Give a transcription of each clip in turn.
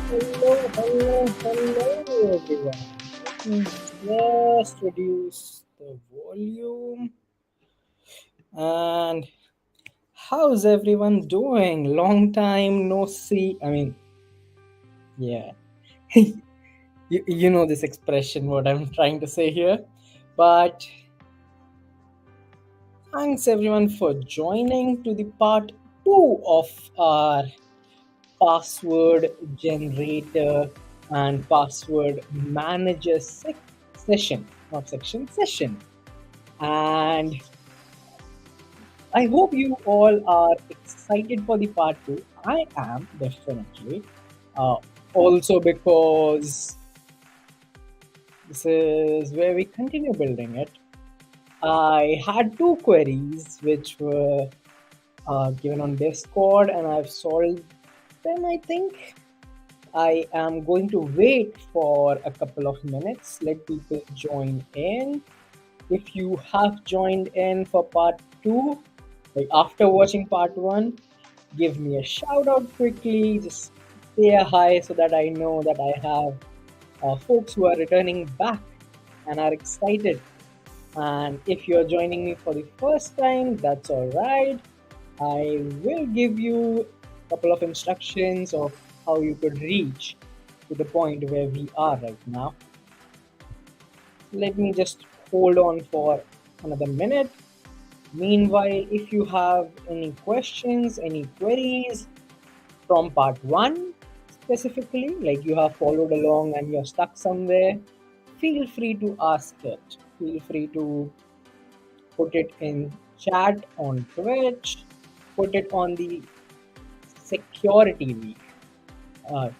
Hello, everyone. Let me just reduce the volume. And how's everyone doing? Long time no see. Yeah, you know this expression, what I'm trying to say here. But thanks everyone for joining to the part two of our password generator and password manager session, not section, session. And I hope you all are excited for the part two. I am definitely. Uh, Also, because this is where we continue building it. I had two queries which were given on Discord, and I've solved them, I think. I am going to wait for a couple of minutes, let people join in. If you have joined in for part two, like after watching part one, give me a shout out quickly. Just say a hi so that I know that I have folks who are returning back and are excited. And if you're joining me for the first time, that's all right. I will give you a couple of instructions of how you could reach to the point where we are right now. Let me just hold on for another minute. Meanwhile, if you have any questions, any queries from part one specifically, like you have followed along and you're stuck somewhere, feel free to ask it. Feel free to put it in chat on Twitch, put it on the Security Week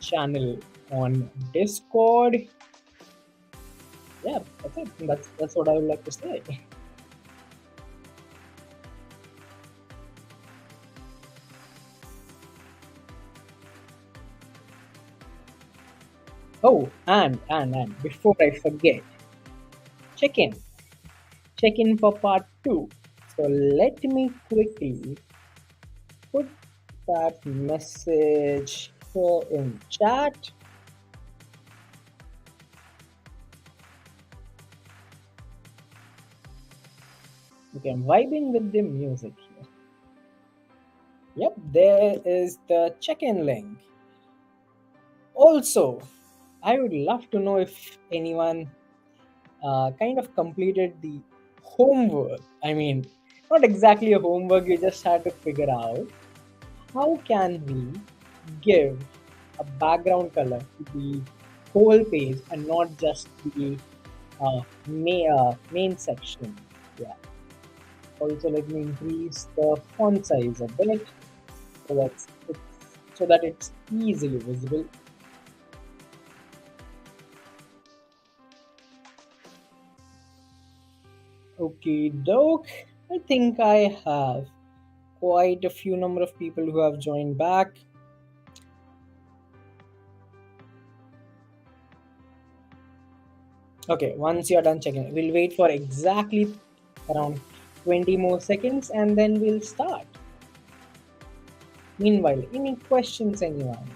channel on Discord. Yeah, that's it. That's what I would like to say. Oh, and before I forget, check in. Check in for part two. So let me quickly put that message here in chat. Okay, I'm vibing with the music here. Yep, there is the check-in link. Also, I would love to know if anyone kind of completed the homework. I mean, not exactly a homework, you just had to figure out how can we give a background color to the whole page and not just the main section. Yeah. Also, let me increase the font size a bit so that it's easily visible. Okay, doke. I think I have quite a few number of people who have joined back. Okay, once you're done checking, we'll wait for exactly around 20 more seconds and then we'll start. Meanwhile, any questions, anyone?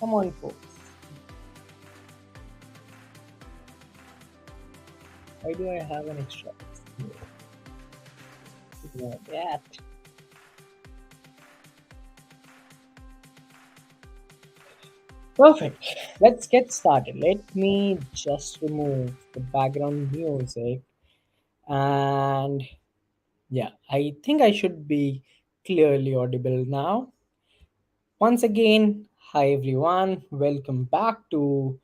Come on, folks. Why do I have an extra? Ignore that. Perfect. Let's get started. Let me just remove the background music. And yeah, I think I should be clearly audible now. Once again, hi everyone. Welcome back to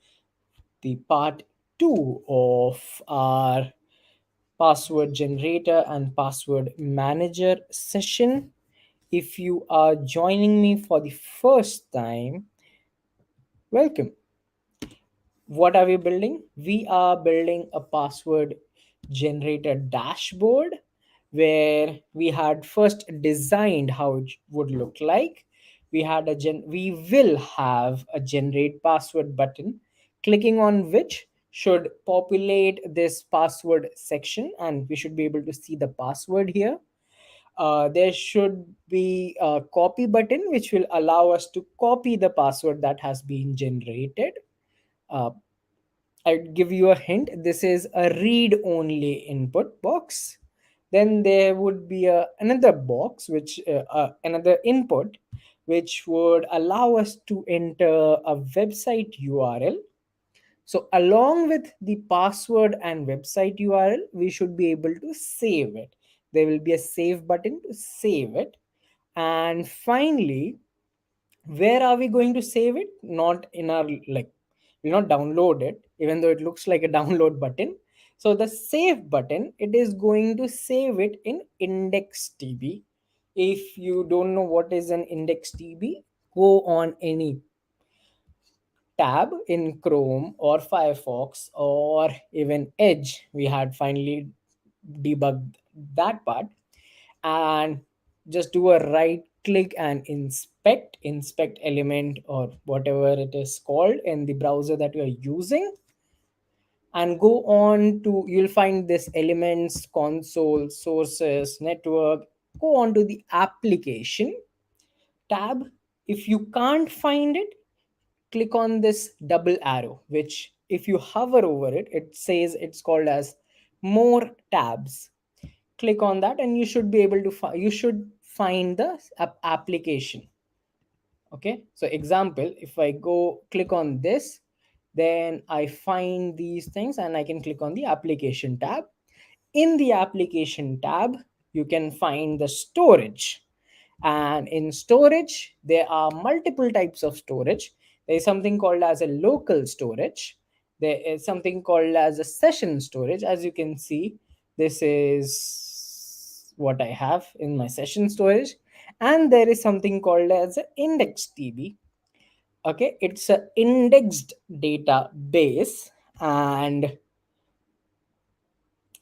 the part two of our password generator and password manager session. If you are joining me for the first time, welcome. What are we building? We are building a password generator dashboard where we had first designed how it would look like. We will have a generate password button, clicking on which should populate this password section, and we should be able to see the password here. there should be a copy button which will allow us to copy the password that has been generated. uh, I'd give you a hint. This is a read only input box. Then there would be another box, another input, which would allow us to enter a website URL. So, along with the password and website URL, we should be able to save it. There will be a save button to save it. And finally, where are we going to save it? Not in our, like, we'll not download it, even though it looks like a download button. So the save button, it is going to save it in index.tb. If you don't know what is an index.tb, go on any tab in Chrome or Firefox or even Edge. We had finally debugged that part. And just do a right click and inspect element or whatever it is called in the browser that you are using, and go on to, you'll find this elements, console, sources, network. Go on to the application tab. If you can't find it, click on this double arrow, which if you hover over it, it says it's called as more tabs. Click on that and you should be able to you should find the application. Okay, so example, if I go click on this, then I find these things and I can click on the application tab. In the application tab, you can find the storage. And in storage, there are multiple types of storage. There is something called as a local storage. There is something called as a session storage. As you can see, this is what I have in my session storage. And there is something called as an index.tb. Okay, it's an indexed database, and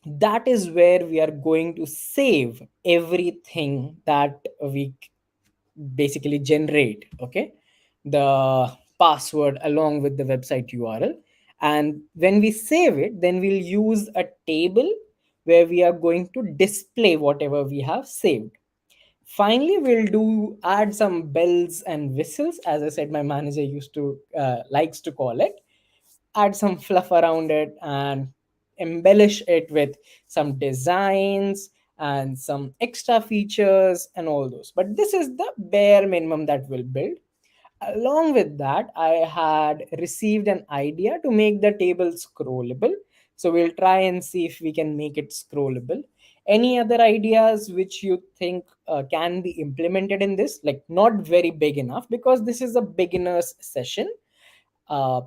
that is where we are going to save everything that we basically generate. Okay, the password along with the website URL. And when we save it, then we'll use a table where we are going to display whatever we have saved. Finally, we'll do add some bells and whistles, as I said my manager used to likes to call it. Add some fluff around it and embellish it with some designs and some extra features and all those. But this is the bare minimum that we'll build. Along with that, I had received an idea to make the table scrollable. So we'll try and see if we can make it scrollable. Any other ideas which you think can be implemented in this? Like, not very big enough, because this is a beginner's session. Uh,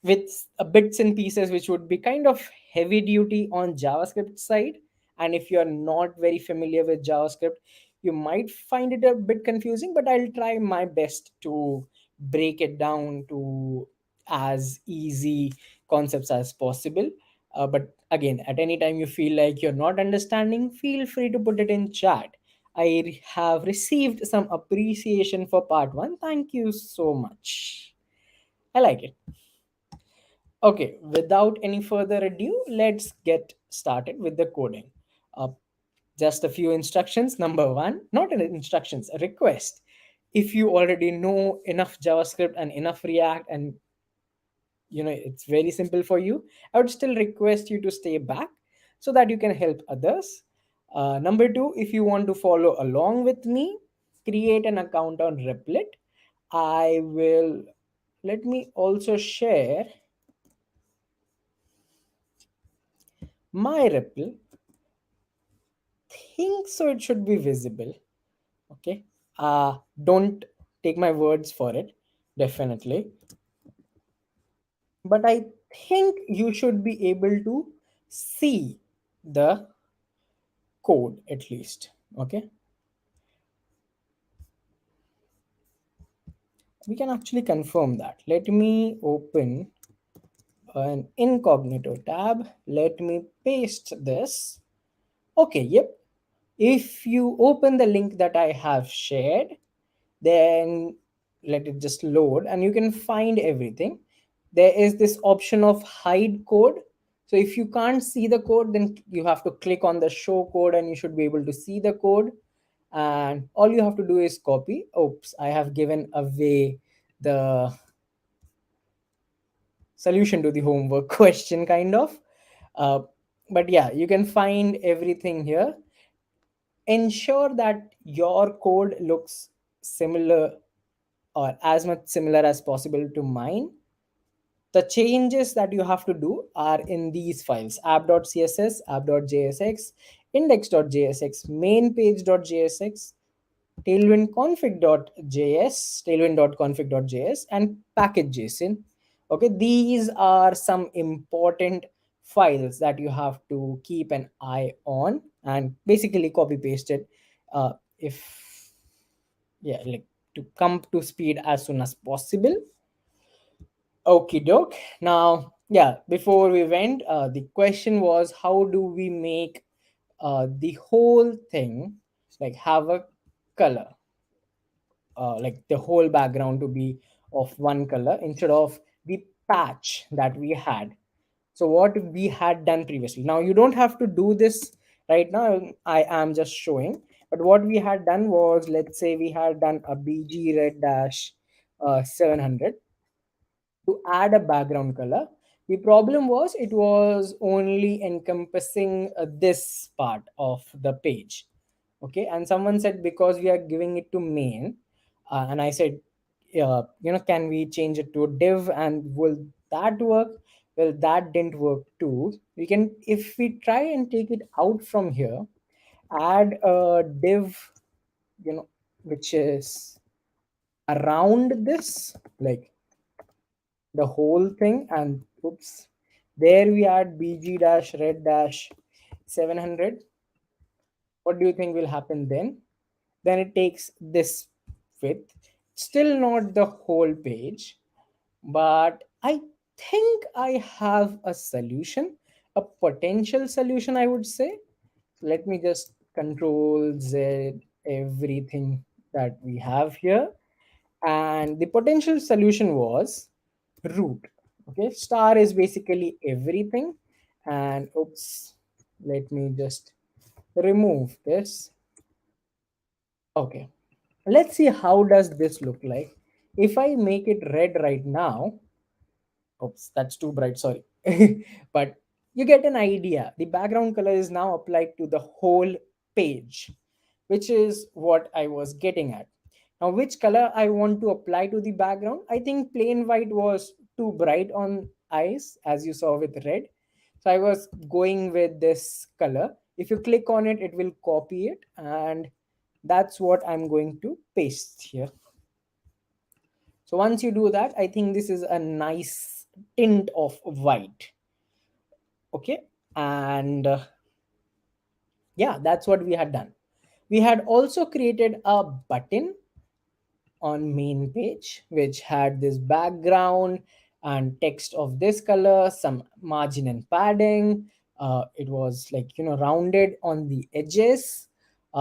with bits and pieces which would be kind of heavy duty on JavaScript side. And if you're not very familiar with JavaScript, you might find it a bit confusing, but I'll try my best to break it down to as easy concepts as possible. But again, at any time you feel like you're not understanding, feel free to put it in chat. I have received some appreciation for part one. Thank you so much. I like it. Okay, without any further ado, let's get started with the coding. Uh, just a few instructions. Number one, not an instructions, a request. If you already know enough JavaScript and enough React, and it's very simple for you, I would still request you to stay back so that you can help others. Number two, if you want to follow along with me, create an account on Replit. I will Let me also share my REPL. Think so it should be visible. Okay, don't take my words for it, definitely, but I think you should be able to see the code at least. Okay, we can actually confirm that. Let me open an incognito tab. Let me paste this. Okay, yep. If you open the link that I have shared, then let it just load and you can find everything. There is this option of hide code. So if you can't see the code, then you have to click on the show code and you should be able to see the code. and all you have to do is copy. Oops, I have given away the solution to the homework question, kind of. uh, but yeah, you can find everything here. Ensure that your code looks similar, or as much similar as possible to mine. The changes that you have to do are in these files: app.css, app.jsx, index.jsx, mainpage.jsx, tailwind.config.js, and package.json. Okay, these are some important files that you have to keep an eye on and basically copy paste it, if yeah, like, to come to speed as soon as possible. Okay, doke. Now, yeah, before we went, the question was, how do we make the whole thing like have a color, like the whole background to be of one color instead of the patch that we had. So what we had done previously, now you don't have to do this right now, I am just showing. But what we had done was, let's say we had done a bg red dash 700 to add a background color. The problem was it was only encompassing this part of the page. Okay, and someone said because we are giving it to main, and I said, can we change it to a div, and will that work? Well, that didn't work too. We can, if we try and take it out from here, add a div, which is around this, like the whole thing, and oops, there we add bg dash red dash 700. What do you think will happen then? Then it takes this width, still not the whole page, but I think I have a solution, a potential solution, I would say. Let me just control z everything that we have here. And the potential solution was root. Okay, star is basically everything. And oops, let me just remove this. Okay, let's see how does this look like if I make it red right now. Oops, that's too bright, sorry. But you get an idea. The background color is now applied to the whole page, which is what I was getting at. Now, which color I want to apply to the background? I think plain white was too bright on eyes, as you saw with red. So I was going with this color. If you click on it, it will copy it, and that's what I'm going to paste here. So once you do that, I think this is a nice tint of white. Okay, and yeah, that's what we had done. We had also created a button on main page which had this background and text of this color, some margin and padding. It was like, rounded on the edges.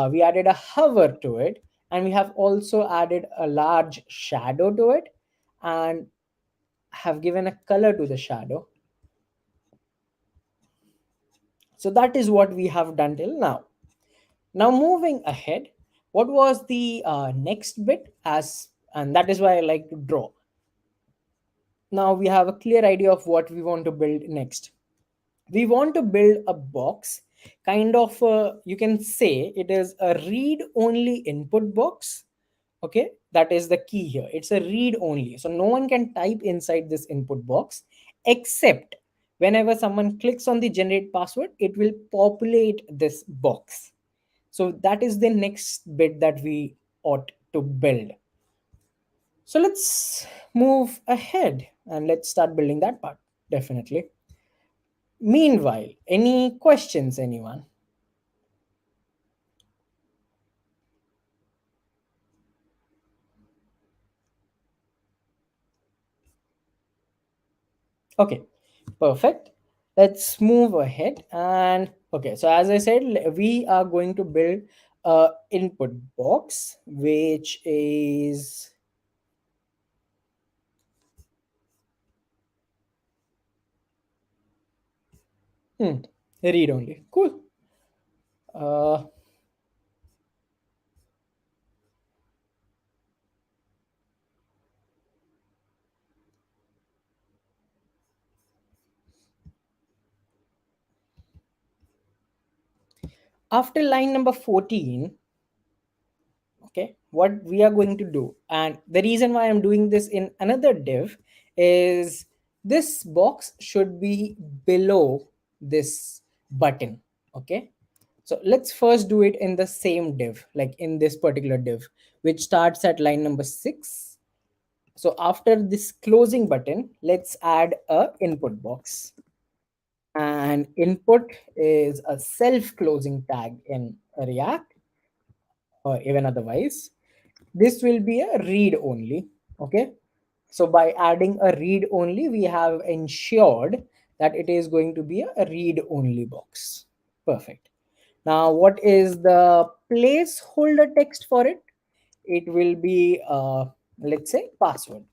We added a hover to it, and we have also added a large shadow to it, and have given a color to the shadow. So that is what we have done till now. Now moving ahead, what was the next bit? As and that is why I like to draw. Now we have a clear idea of what we want to build next. We want to build a box, kind of, you can say it is a read only input box. Okay, that is the key here. It's a read only, so no one can type inside this input box, except whenever someone clicks on the generate password, it will populate this box. So that is the next bit that we ought to build. So let's move ahead and let's start building that part. Definitely. Meanwhile, any questions, anyone? Okay, perfect. Let's move ahead. And okay, so as I said, we are going to build a input box, which is read only. Cool. Uh, After line number 14, okay, what we are going to do, and the reason why I'm doing this in another div is this box should be below this button. Okay, so let's first do it in the same div, like in this particular div, which starts at line number 6. So after this closing button, let's add a input box, and input is a self closing tag in React, or even otherwise this will be a read only. Okay, so by adding a read only, we have ensured that it is going to be a read only box. Perfect. Now what is the placeholder text for it? It will be let's say password.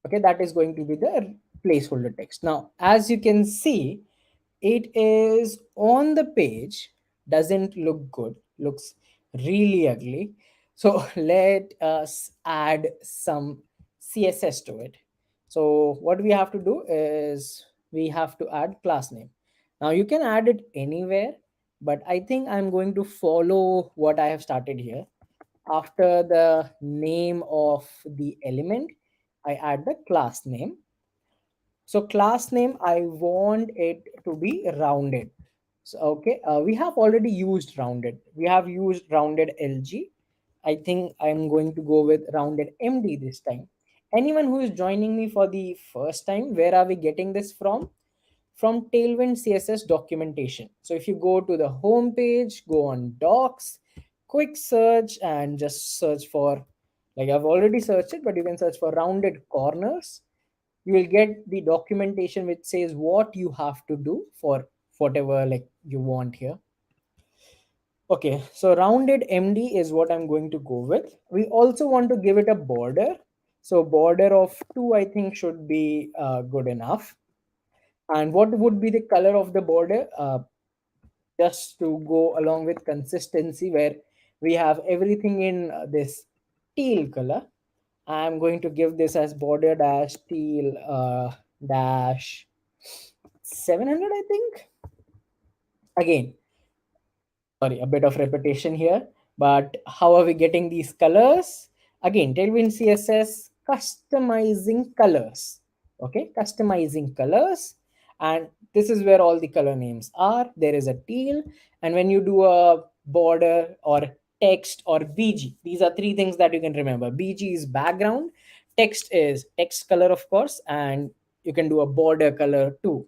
Okay, that is going to be the placeholder text. Now as you can see, it is on the page, doesn't look good, looks really ugly. So let us add some css to it. So what we have to do is we have to add class name. Now you can add it anywhere, but I think I'm going to follow what I have started here. After the name of the element, I add the class name. So class name, I want it to be rounded. So okay, we have already used rounded. We have used rounded LG. I think I'm going to go with rounded MD this time. Anyone who is joining me for the first time, where are we getting this from? From Tailwind CSS documentation. So if you go to the home page, go on docs, quick search, and just search for, like I've already searched it, but you can search for rounded corners. You will get the documentation which says what you have to do for whatever like you want here. Okay, so rounded MD is what I'm going to go with. We also want to give it a border. So border of 2 I think should be good enough. And what would be the color of the border? Just to go along with consistency, where we have everything in this teal color, I'm going to give this as border dash teal dash 700, I think. Again, sorry, a bit of repetition here, but how are we getting these colors? Again, Tailwind CSS customizing colors. Okay, customizing colors. And this is where all the color names are. There is a teal. And when you do a border or text or BG, these are three things that you can remember. BG is background, text is text color, of course, and you can do a border color too.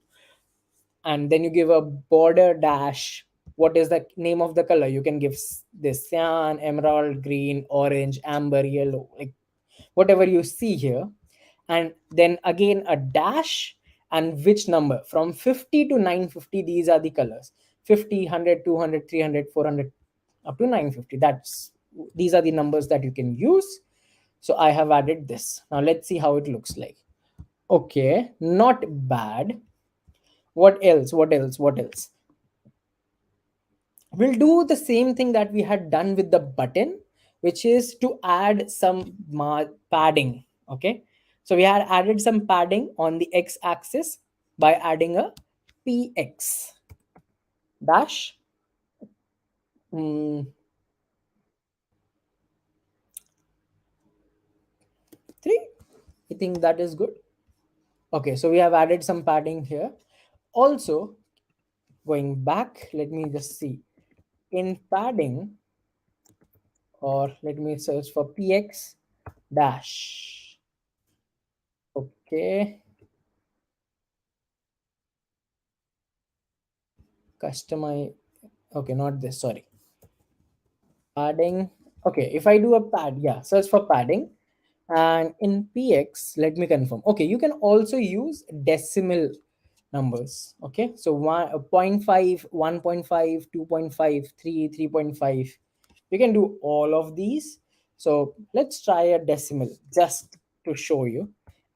And then you give a border dash. What is the name of the color? You can give this cyan, emerald green, orange, amber, yellow, like whatever you see here. And then again a dash, and which number from 50 to 950, these are the colors. 50, 100, 200, 300, 400, up to 950. That's, these are the numbers that you can use. So I have added this. Now let's see how it looks like. Okay, not bad. What else? What else? What else? We'll do the same thing that we had done with the button, which is to add some padding. Okay, so we had added some padding on the x-axis by adding a px dash 3. I think that is good. Okay, so we have added some padding here. Also, going back, let me just see in padding, or let me search for px dash. Okay, customize. Okay, not this, sorry. Padding. Okay, if I do a pad, yeah, search for padding. And in px, let me confirm. Okay, you can also use decimal numbers. Okay, so 0.5, 1.5, 2.5, 3, 3.5. You can do all of these. So let's try a decimal just to show you.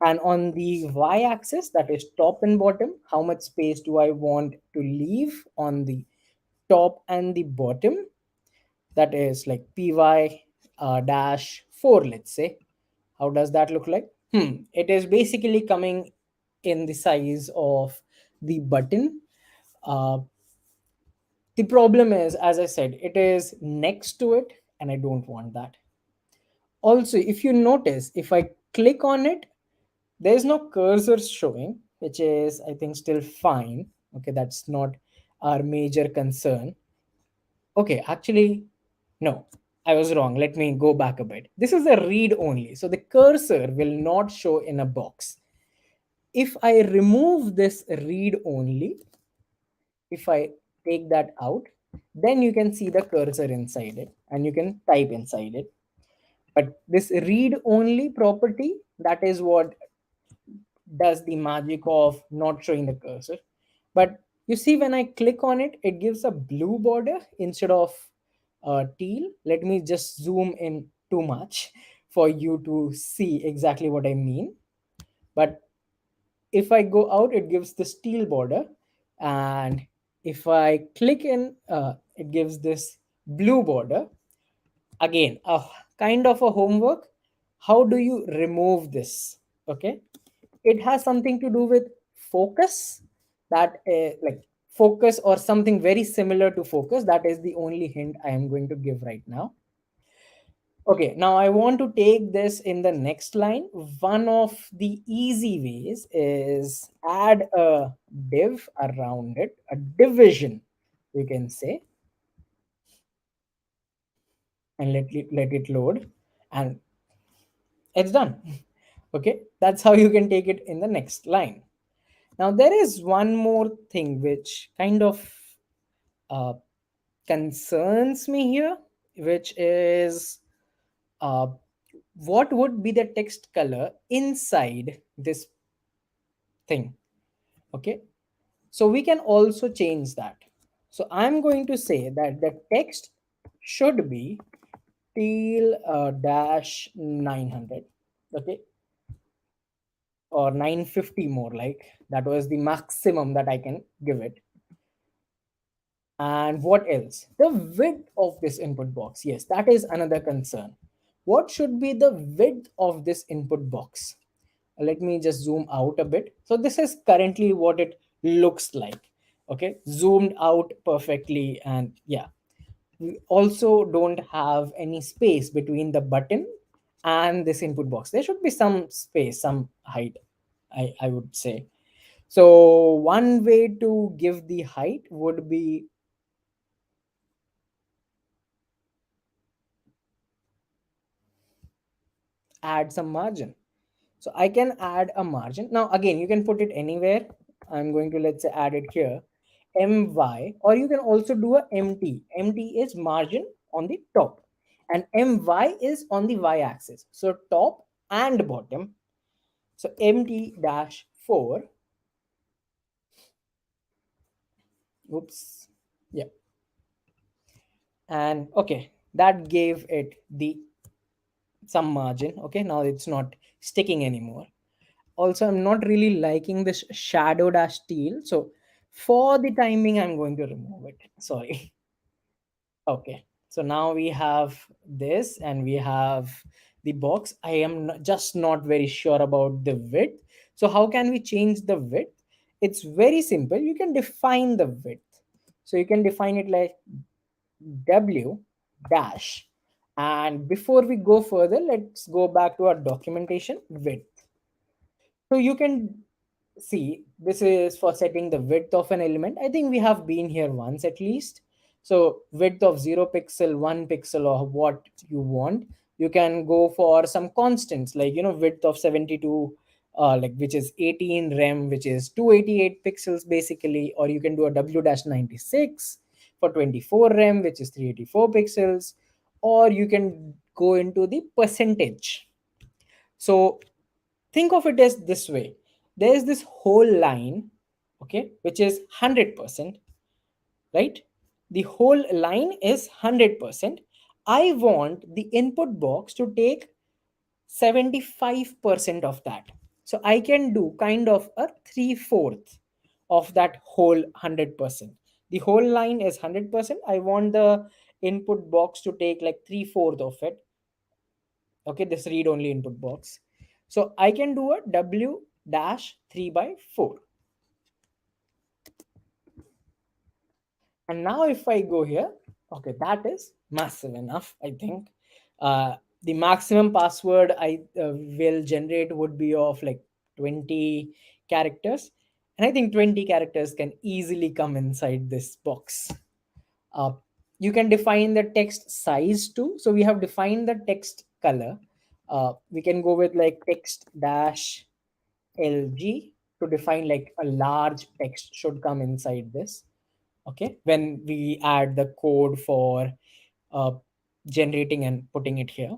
And on the y-axis, that is top and bottom, how much space do I want to leave on the top and the bottom? That is like py dash 4, let's say. How does that look like? It is basically coming in the size of the button. uh, The problem is, as I said, it is next to it, and I don't want that. Also, if you notice, if I click on it, there's no cursor showing, which is, I think, still fine. Okay, that's not our major concern. Okay, actually, no, I was wrong. Let me go back a bit. This is a read only. So the cursor will not show in a box. If I remove this read only, if I take that out, then you can see the cursor inside it and you can type inside it. But this read only property, that is what does the magic of not showing the cursor. But you see, when I click on it, it gives a blue border instead of teal. Let me just zoom in too much for you to see exactly what I mean. But if I go out, it gives the steel border. And if I click in, it gives this blue border. Again, a kind of a homework. How do you remove this? Okay, it has something to do with focus, that like focus or something very similar to focus. That is the only hint I am going to give right now. Okay, now I want to take this in the next line. One of the easy ways is add a div around it, a division, you can say, and let it load, and it's done. Okay, that's how you can take it in the next line. Now there is one more thing which kind of uh, concerns me here, which is uh, what would be the text color inside this thing. Okay, so we can also change that. So I'm going to say that the text should be teal dash 900. Okay, or 950, more like that was the maximum that I can give it. And what else? The width of this input box. Yes, that is another concern. What should be the width of this input box? Let me just zoom out a bit. So this is currently what it looks like. Okay, zoomed out perfectly. And yeah, we also don't have any space between the button and this input box. There should be some space, some height, I would say. So one way to give the height would be add some margin. So I can add a margin. Now again, you can put it anywhere. I'm going to, let's say, add it here, my, or you can also do a mt. Mt is margin on the top, and my is on the y axis. So top and bottom. So mt dash 4. Oops. Yeah. And okay, that gave it the some margin. Okay, now it's not sticking anymore. Also, I'm not really liking this shadow dash steel, so for the timing I'm going to remove it. Sorry. Okay, so now we have this and we have the box. I am just not very sure about the width. So how can we change the width? It's very simple. You can define the width. So you can define it like w dash, and before we go further, let's go back to our documentation. Width. So you can see, this is for setting the width of an element. I think we have been here once at least. So width of 0 pixel, 1 pixel, or what you want. You can go for some constants like, width of 72, like, which is 18 rem, which is 288 pixels basically. Or you can do a w-96 for 24 rem, which is 384 pixels. Or you can go into the percentage. So think of it as this way. There is this whole line, okay, which is 100%, right? The whole line is 100%. I want the input box to take 75% of that. So I can do kind of a 3/4 of that whole 100%. The whole line is 100%. I want the input box to take like 3/4 of it. Okay, this read only input box. So I can do a w dash 3/4. And now if I go here, okay, that is massive enough, I think. The maximum password I will generate would be of like 20 characters. And I think 20 characters can easily come inside this box. Uh, you can define the text size too. So we have defined the text color. We can go with like text dash LG to define like a large text should come inside this. Okay, when we add the code for uh, generating and putting it here.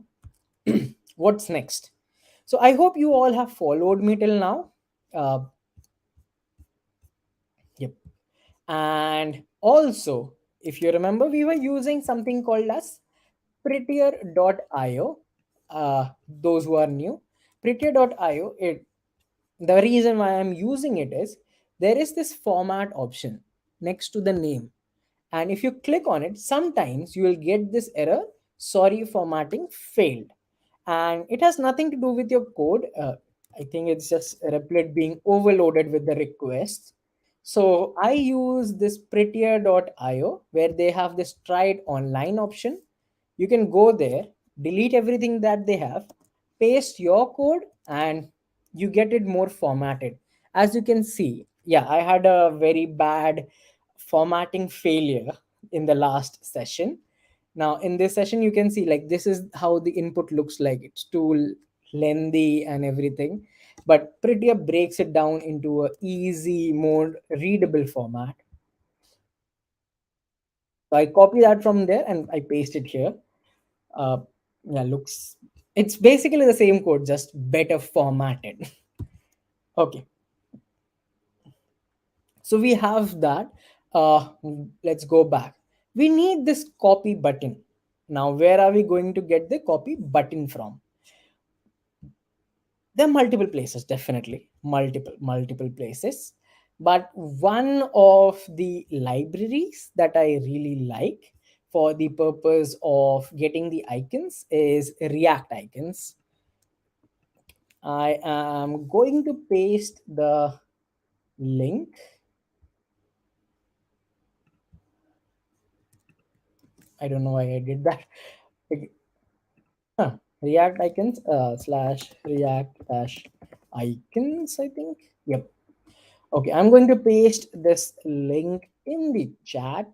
What's next? So I hope you all have followed me till now. uh, yep. And also, if you remember, we were using something called as prettier.io. Those who are new, prettier.io, the reason why I'm using it is there is this format option next to the name, and if you click on it, sometimes you will get this error, sorry, formatting failed. And it has nothing to do with your code. I think it's just Replit being overloaded with the requests. So I use this prettier.io where they have this tried online option. You can go there, delete everything that they have, paste your code, and you get it more formatted. As you can see, yeah, I had a very bad formatting failure in the last session. Now in this session you can see like this is how the input looks like. It's too lengthy and everything, but Prettier breaks it down into a easy, more readable format. So I copy that from there and I paste it here. uh, yeah, looks, it's basically the same code, just better formatted. Okay, so we have that. uh, let's go back. We need this copy button. Now where are we going to get the copy button from? There are multiple places, definitely multiple places, but one of the libraries that I really like for the purpose of getting the icons is React icons. I am going to paste the link. I don't know why I did that. React icons slash React dash icons, I think. Yep. Okay, I'm going to paste this link in the chat.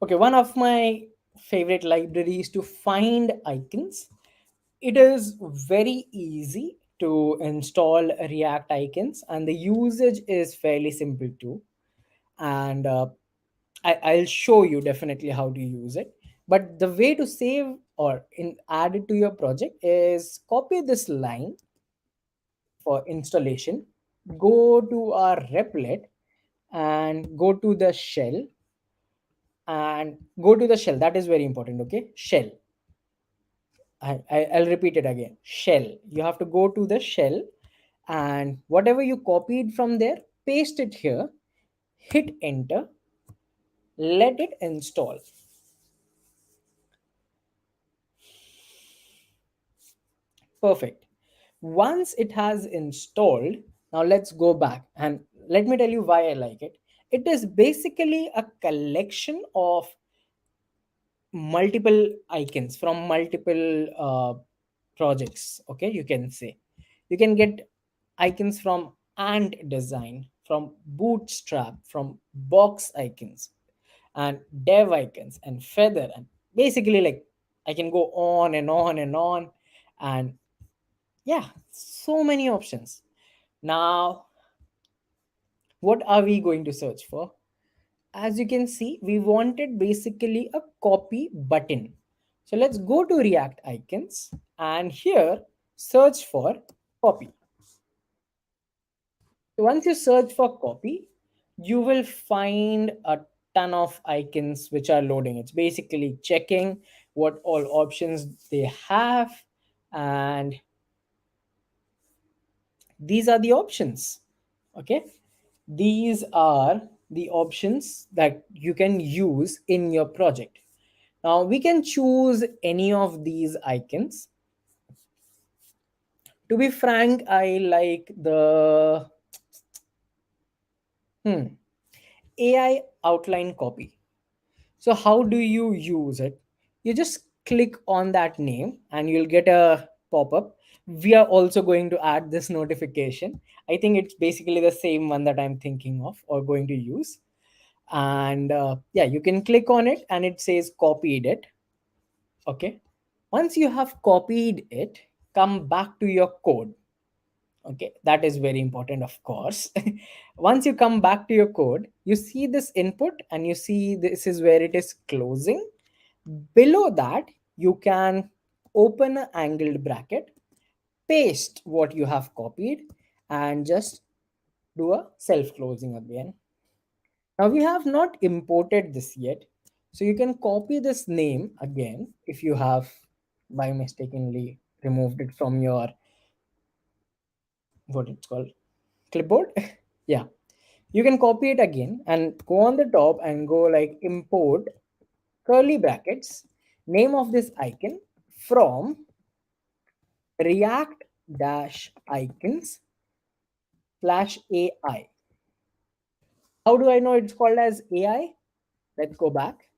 Okay, one of my favorite libraries to find icons. It is very easy to install React icons, and the usage is fairly simple too. And I'll show you definitely how to use it. But the way to save or add it to your project is copy this line for installation, go to our replit and go to the shell, and go to the shell. That is very important. Okay, shell. I'll repeat it again. Shell. You have to go to the shell, and whatever you copied from there, paste it here, hit enter, let it install. Perfect. Once it has installed, now let's go back and let me tell you why I like it. It is basically a collection of multiple icons from multiple projects. Okay, you can say you can get icons from ant design, from bootstrap, from box icons, and dev icons, and feather, and basically like I can go on and on and on. And yeah, so many options. Now what are we going to search for? As you can see, we wanted basically a copy button. So let's go to React icons and here search for copy. So once you search for copy, you will find a ton of icons which are loading. It's basically checking what all options they have, and these are the options. Okay, these are the options that you can use in your project. Now we can choose any of these icons. To be frank, I like the AI outline copy. So how do you use it? You just click on that name and you'll get a pop-up. We are also going to add this notification. I think it's basically the same one that I'm thinking of or going to use. And yeah, you can click on it and it says copied it. Okay. Once you have copied it, come back to your code. Okay, that is very important, of course. Once you come back to your code, you see this input and you see this is where it is closing. Below that, you can open an angled bracket, paste what you have copied, and just do a self closing again. Now we have not imported this yet, so you can copy this name again if you have by mistakenly removed it from your what it's called clipboard. Yeah, you can copy it again and go on the top and go like import curly brackets name of this icon from React-icons slash AI. How do I know it's called as AI? Let's go back.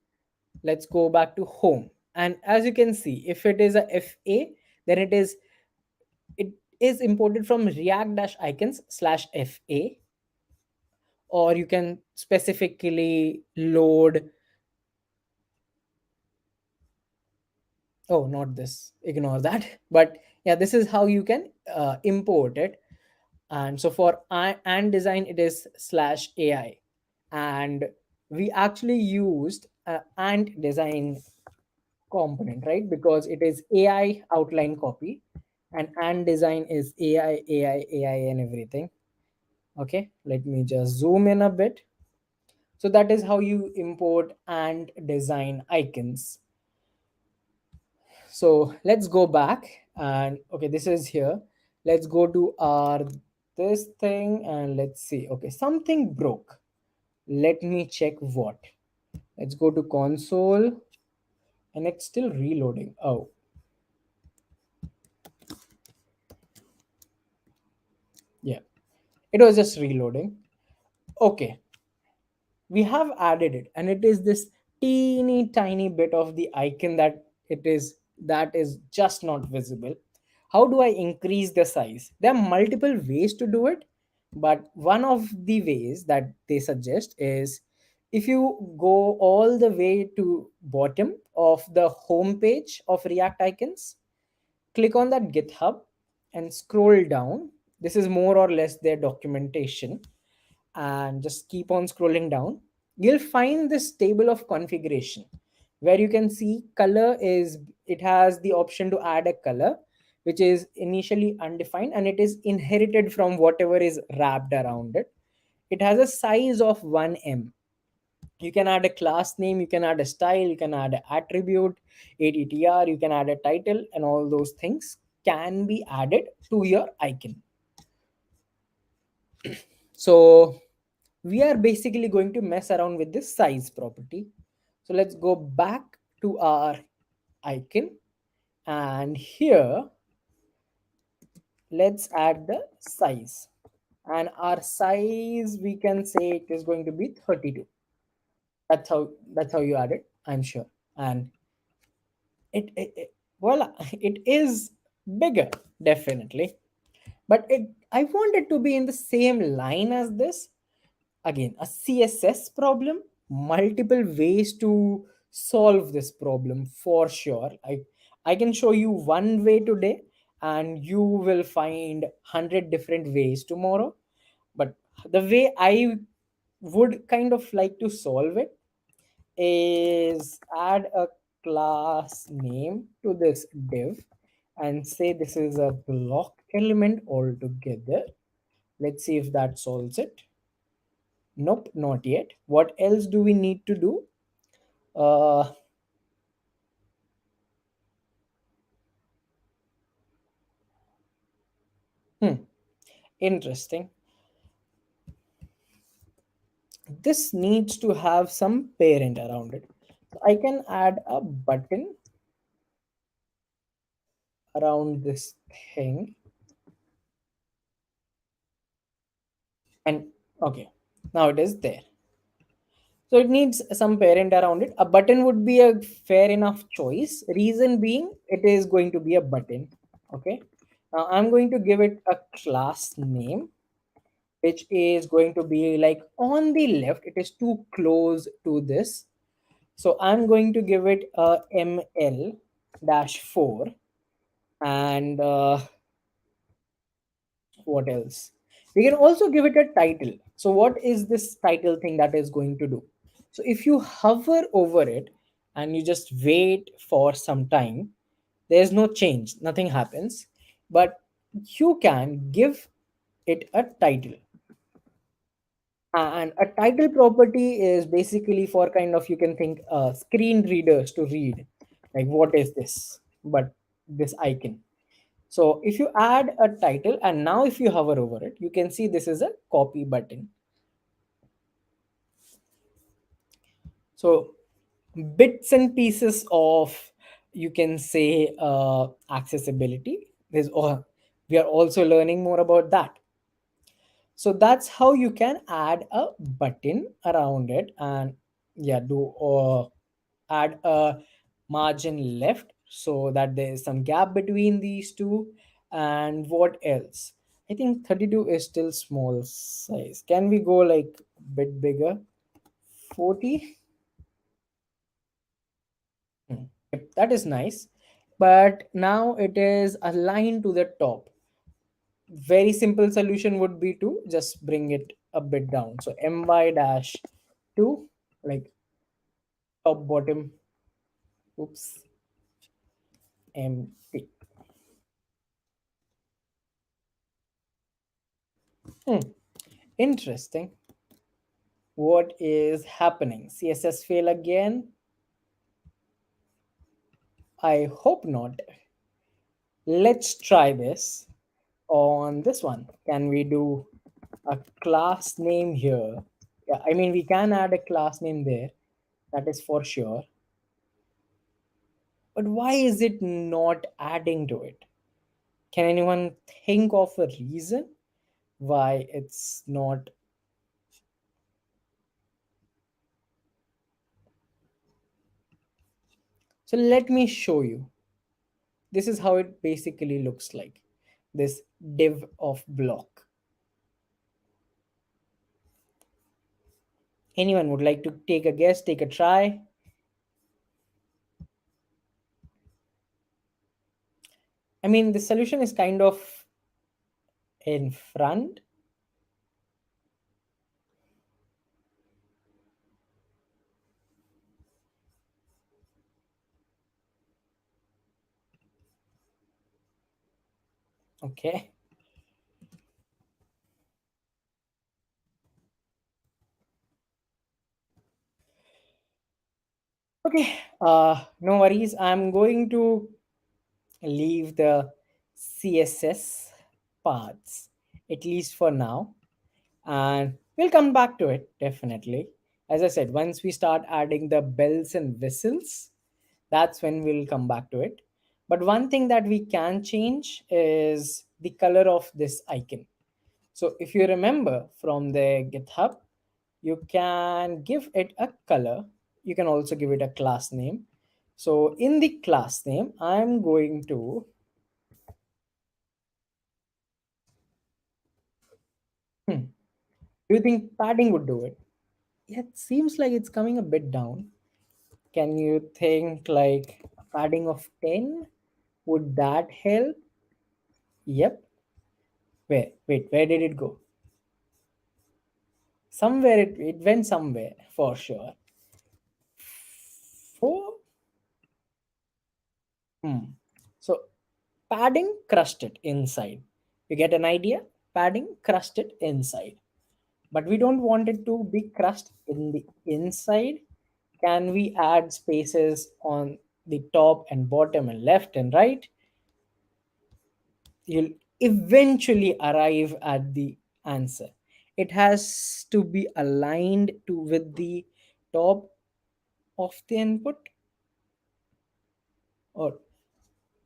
Let's go back to home. And as you can see, if it is a FA, then it is imported from React-icons slash FA, or you can specifically load. Oh, not this. Ignore that. But yeah, this is how you can import it. And so for and design, it is slash AI. And we actually used and design component, right? Because it is AI outline copy, and design is AI, and everything. Okay, let me just zoom in a bit. So that is how you import and design icons. So let's go back and okay, this is here. Let's go to our this thing and let's see. Okay, something broke. Let me check what. Let's go to console and it's still reloading. Oh, yeah, it was just reloading. Okay, we have added it and it is this teeny tiny bit of the icon that is just not visible. How do I increase the size? There are multiple ways to do it, but one of the ways that they suggest is if you go all the way to bottom of the home page of React icons, click on that GitHub and scroll down. This is more or less their documentation, and just keep on scrolling down. You'll find this table of configuration where you can see color is it has the option to add a color which is initially undefined and it is inherited from whatever is wrapped around it. It has a size of 1 m. You can add a class name, you can add a style, you can add an attribute, attr, you can add a title, and all those things can be added to your icon. So we are basically going to mess around with this size property. So let's go back to our icon, and here let's add the size, and our size we can say it is going to be 32. That's how you add it, I'm sure. And it voila, it is bigger, definitely. But I want it to be in the same line as this. Again, a CSS problem, multiple ways to solve this problem for sure. I can show you one way today and you will find 100 different ways tomorrow. But the way I would kind of like to solve it is add a class name to this div and say this is a block element altogether. Let's see if that solves it. Nope, not yet. What else do we need to do? Uh, Interesting. This needs to have some parent around it. I can add a button around this thing, and okay, now it is there. So it needs some parent around it. A button would be a fair enough choice. Reason being, it is going to be a button. Okay. Now I'm going to give it a class name, which is going to be like on the left. It is too close to this. So I'm going to give it a ML dash 4. And what else? We can also give it a title. So what is this title thing that is going to do? So if you hover over it and you just wait for some time, there's no change, nothing happens, but you can give it a title. And a title property is basically for kind of, you can think, screen readers to read like what is this, but this icon. So if you add a title and now if you hover over it, you can see this is a copy button. So bits and pieces of, you can say, accessibility. We are also learning more about that. So that's how you can add a button around it, and yeah, do add a margin left so that there is some gap between these two. And what else? I think 32 is still small size. Can we go like a bit bigger? 40. Yep, that is nice. But now it is aligned to the top. Very simple solution would be to just bring it a bit down. So my dash 2, like top bottom, oops, empty. Hmm, interesting. What is happening? CSS fail again? I hope not. Let's try this on this one. Can we do a class name here? Yeah, I mean, we can add a class name there. That is for sure. But why is it not adding to it? Can anyone think of a reason why it's not? So let me show you. This is how it basically looks like. This div of block. Anyone would like to take a guess, take a try? I mean, the solution is kind of in front. Okay. Okay. No worries. I'm going to leave the CSS parts, at least for now, and we'll come back to it definitely. As I said, once we start adding the bells and whistles, that's when we'll come back to it. But one thing that we can change is the color of this icon. So if you remember from the GitHub, you can give it a color. You can also give it a class name. So in the class name, I'm going to, hmm, do you think padding would do it? Yeah, it seems like it's coming a bit down. Can you think like a padding of 10? Would that help? Yep. Where did it go? Somewhere it went somewhere for sure. 4. Hmm. So padding crushed it inside. You get an idea? Padding crushed it inside. But we don't want it to be crushed in the inside. Can we add spaces on the top and bottom and left and right? You'll eventually arrive at the answer. It has to be aligned to with the top of the input, or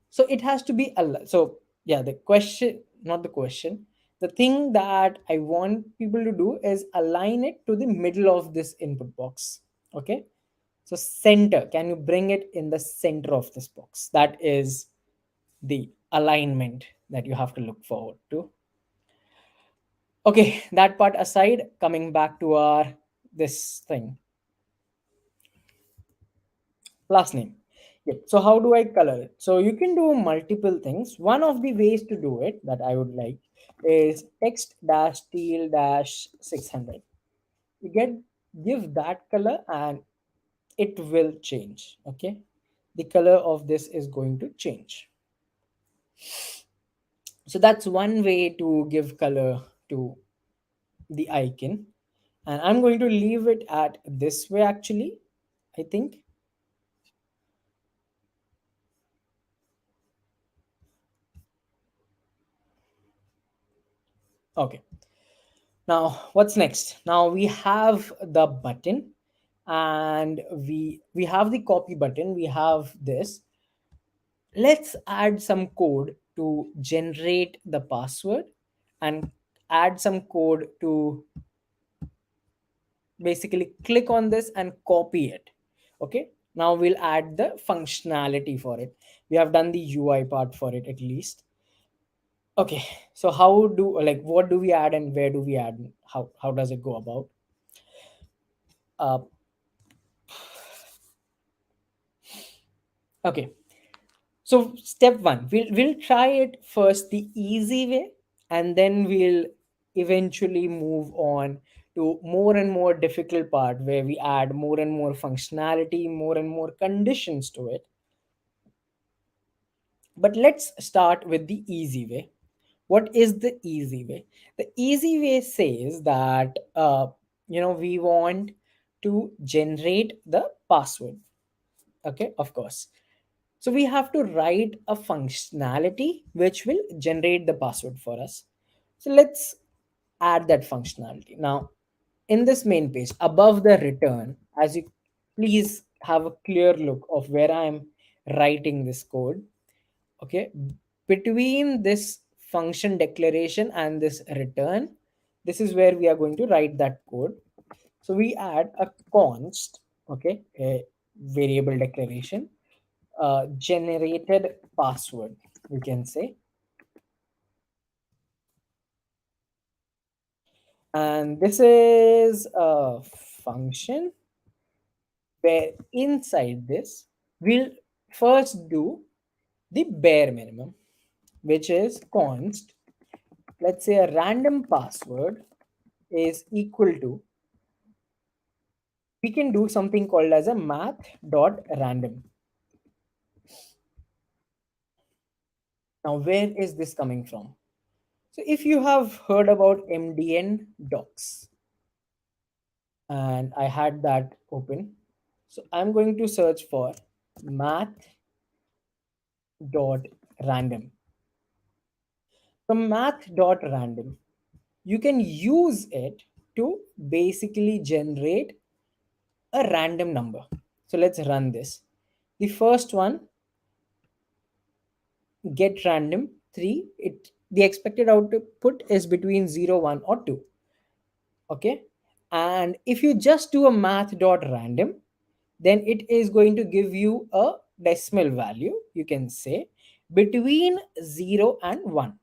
so it has to be so yeah, the question, not the question, the thing that I want people to do is align it to the middle of this input box. Okay, so center, can you bring it in the center of this box? That is the alignment that you have to look forward to. Okay, that part aside, coming back to our this thing, last name. Yep. So how do I color it? So you can do multiple things. One of the ways to do it that I would like is text dash teal dash 600. You get, give that color and it will change. Okay, the color of this is going to change. So that's one way to give color to the icon, and I'm going to leave it at this way actually, I think. Okay, now what's next? Now we have the button, and we have the copy button, we have this. Let's add some code to generate the password, and add some code to basically click on this and copy it. Okay, now we'll add the functionality for it. We have done the UI part for it at least. Okay, so how do, like, what do we add and where do we add? How does it go about? Uh, okay, so step one, we'll try it first the easy way, and then we'll eventually move on to more and more difficult part where we add more and more functionality, more and more conditions to it. But let's start with the easy way. What is the easy way? The easy way says that we want to generate the password. Okay, of course. So we have to write a functionality which will generate the password for us. So let's add that functionality. Now, in this main page, above the return, as you please have a clear look of where I am writing this code. Okay, between this function declaration and this return, this is where we are going to write that code. So we add a const, okay, a variable declaration, generated password, we can say. And this is a function where inside this we'll first do the bare minimum, which is const, let's say a random password is equal to, we can do something called as a math dot random. Now where is this coming from? So if you have heard about MDN docs, and I had that open, so I'm going to search for math dot random. From math dot random, you can use it to basically generate a random number. So let's run this. The first one, get random 3, it, the expected output is between 0 1 or 2. Okay, and if you just do a math dot random, then it is going to give you a decimal value, you can say, between 0 and 1.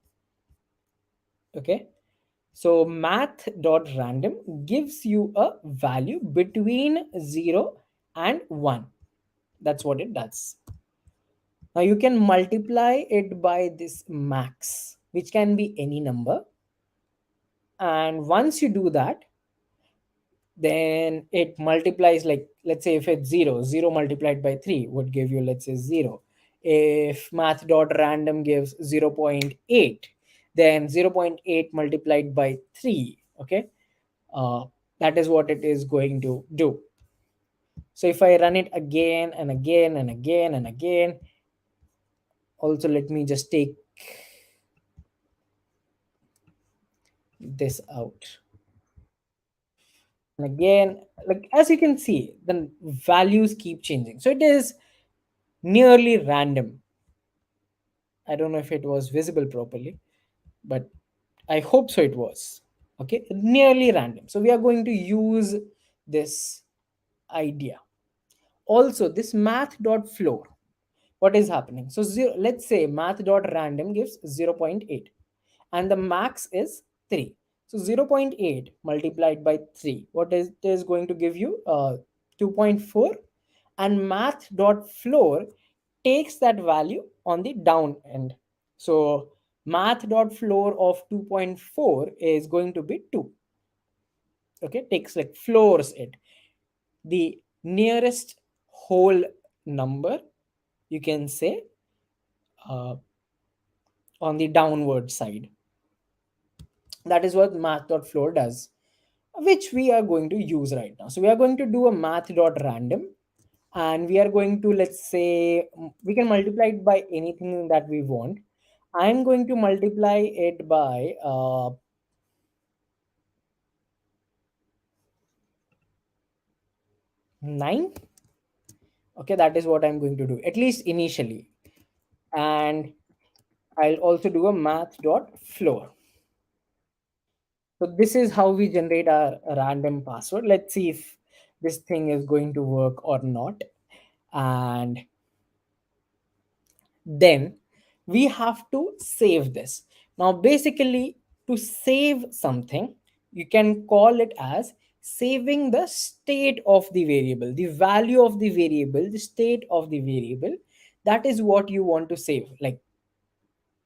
Okay, so math dot random gives you a value between 0 and 1. That's what it does. Now you can multiply it by this max, which can be any number. And once you do that, then it multiplies, like, let's say if it's 0, 0 multiplied by 3 would give you, let's say, 0. If math dot random gives 0.8, then 0.8 multiplied by 3, okay, uh, that is what it is going to do. So if I run it again and again and again and again, also let me just take this out. And again, like as you can see, the values keep changing. So it is nearly random. I don't know if it was visible properly, but I hope so it was. Okay, nearly random. So we are going to use this idea. Also, this math.floor, what is happening? So zero, let's say math.random gives 0 0.8 and the max is 3. So 0 0.8 multiplied by 3, what is it is going to give you? 2.4. And math.floor takes that value on the down end. So math.floor of 2.4 is going to be 2. Okay, takes like floors it. The nearest whole number, you can say, uh, on the downward side. That is what math.floor does, which we are going to use right now. So we are going to do a math.random, and we are going to, let's say, we can multiply it by anything that we want. I'm going to multiply it by 9. Okay, that is what I'm going to do, at least initially. And I'll also do a math.floor. So this is how we generate our random password. Let's see if this thing is going to work or not. And then we have to save this. Now, basically, to save something, you can call it as saving the state of the variable, the value of the variable, the state of the variable. That is what you want to save. Like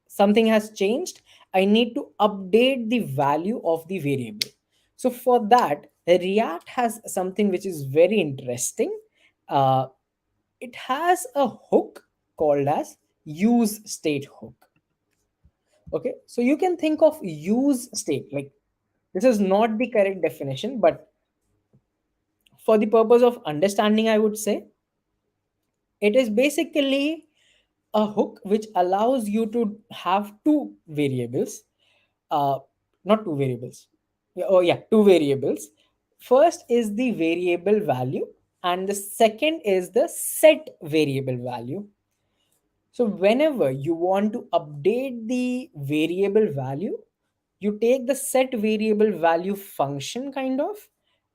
something has changed, I need to update the value of the variable. So for that, React has something which is very interesting. uh, it has a hook called as use state hook. Okay, so you can think of use state like, this is not the correct definition, but for the purpose of understanding, I would say it is basically a hook which allows you to have two variables. uh Not two variables. Oh yeah, two variables. First is the variable value, and the second is the set variable value. So whenever you want to update the variable value, you take the set variable value function kind of,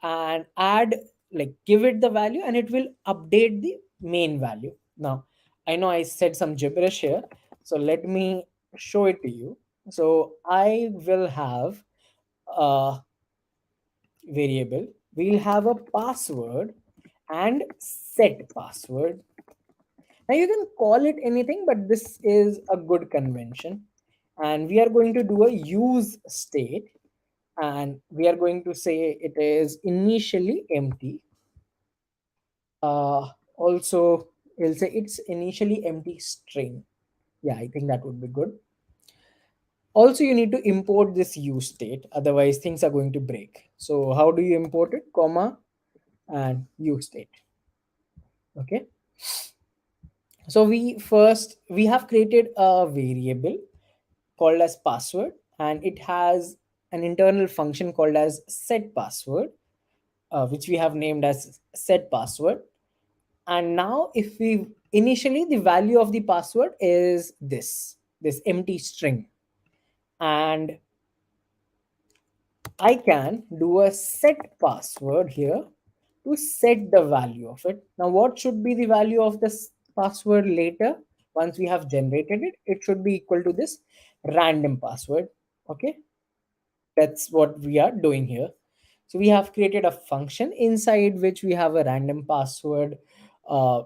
and add, like give it the value, and it will update the main value. Now, I know I said some gibberish here, so let me show it to you. So I will have a variable, we'll have a password and set password. Now you can call it anything, but this is a good convention. And we are going to do a use state, and we are going to say it is initially empty. Also, we'll say it's initially empty string. Yeah, I think that would be good. Also, you need to import this use state, otherwise things are going to break. So how do you import it? Comma and use state. Okay. So we have created a variable called as password, and it has an internal function called as set password, which we have named as set password. And now if we initially, the value of the password is this empty string, and I can do a set password here to set the value of it. Now what should be the value of this password later? Once we have generated it, it should be equal to this random password. Okay, that's what we are doing here. So we have created a function inside which we have a random password, uh,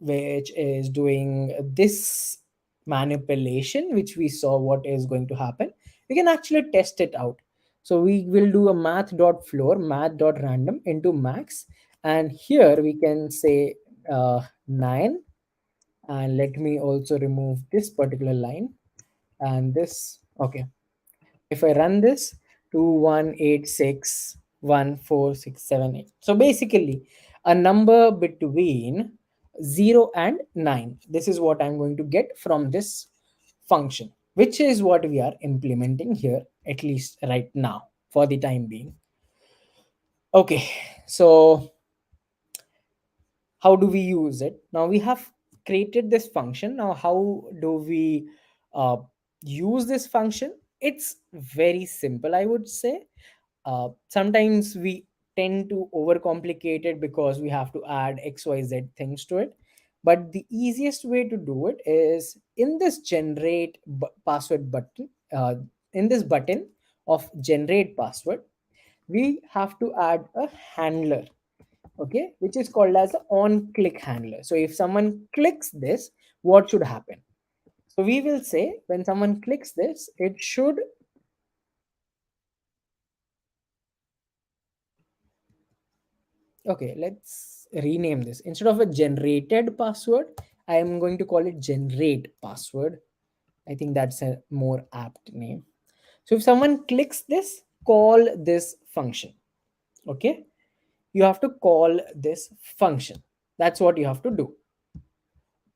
which is doing this manipulation, which we saw what is going to happen. We can actually test it out. So we will do a math.floor, math.random into max. And here we can say 9. And let me also remove this particular line and this. Okay, if I run this, 21861467 8. So basically, a number between 0 and 9. This is what I'm going to get from this function, which is what we are implementing here, at least right now, for the time being. Okay, so how do we use it? Now we have created this function. Now how do we uh, use this function? It's very simple, I would say. Sometimes we tend to overcomplicate it because we have to add xyz things to it, but the easiest way to do it is in this password button. In this button of generate password, we have to add a handler, okay, which is called as the on click handler. So if someone clicks this, what should happen? So we will say when someone clicks this, it should, okay, let's rename this. Instead of a generated password, I am going to call it generate password. I think that's a more apt name. So if someone clicks this, call this function, okay, you have to call this function. That's what you have to do.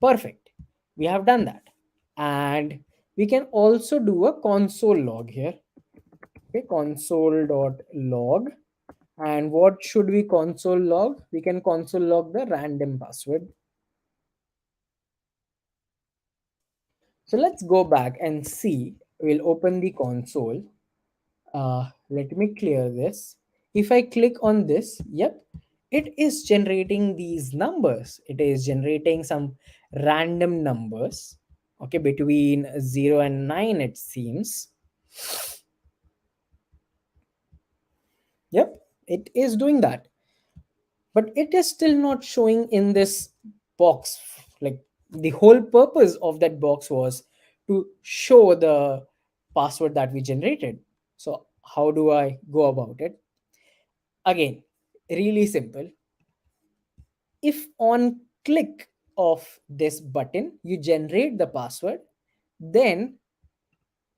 Perfect, we have done that. And we can also do a console log here. Okay, console.log. And what should we console log? We can console log the random password. So let's go back and see. We'll open the console. Let me clear this. If I click on this, yep, it is generating these numbers. It is generating some random numbers, okay, between 0 and 9, it seems. Yep, it is doing that, but it is still not showing in this box. Like, the whole purpose of that box was to show the password that we generated. So how do I go about it? Again, really simple. If on click of this button you generate the password, then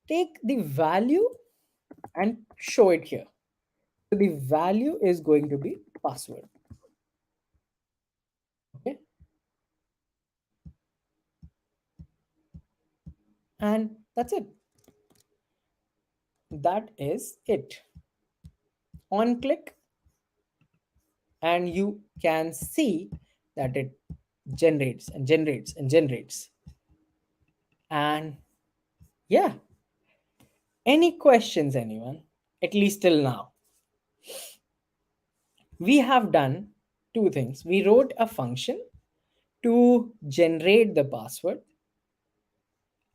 take the value and show it here. So the value is going to be password. Okay, and that's it. That is it. On click, and you can see that it generates and generates and generates. And yeah, any questions, anyone? At least till now, we have done two things. We wrote a function to generate the password.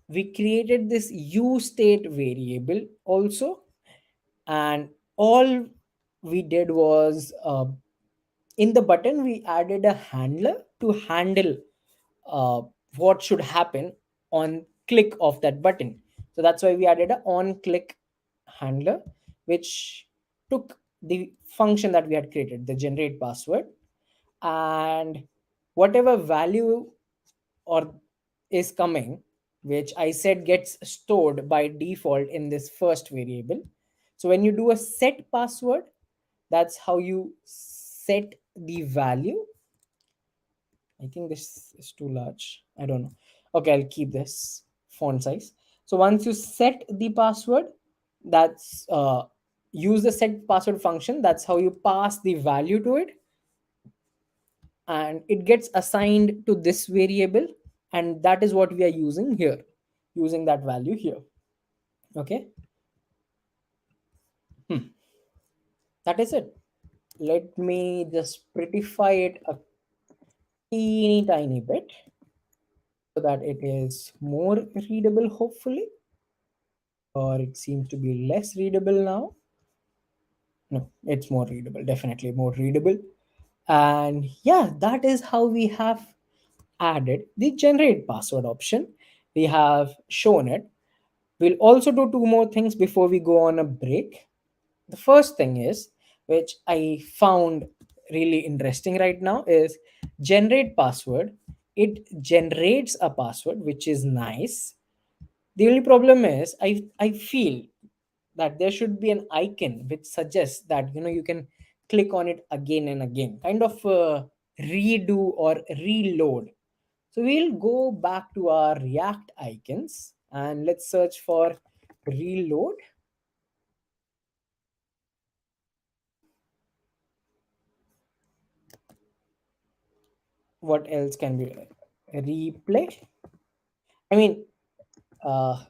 We created this uState variable also, and all we did was in the button we added a handler to handle uh, what should happen on click of that button. So that's why we added a on click handler, which took the function that we had created, the generate password, and whatever value or is coming, which I said gets stored by default in this first variable. So when you do a set password, that's how you set the value. I think this is too large. I don't know. Okay, I'll keep this font size. So once you set the password, that's use the set password function. That's how you pass the value to it, and it gets assigned to this variable, and that is what we are using here, using that value here. Okay, that is it. Let me just prettify it a teeny tiny bit so that it is more readable, hopefully. Or it seems to be less readable now. No, it's more readable, definitely more readable. And yeah, that is how we have added the generate password option. We have shown it. We'll also do two more things before we go on a break. The first thing is, which I found really interesting right now, is generate password. It generates a password, which is nice. The only problem is I feel that there should be an icon which suggests that you can click on it again and again, kind of redo or reload. So we'll go back to our React icons and let's search for reload. What else can be replay? I mean, uh,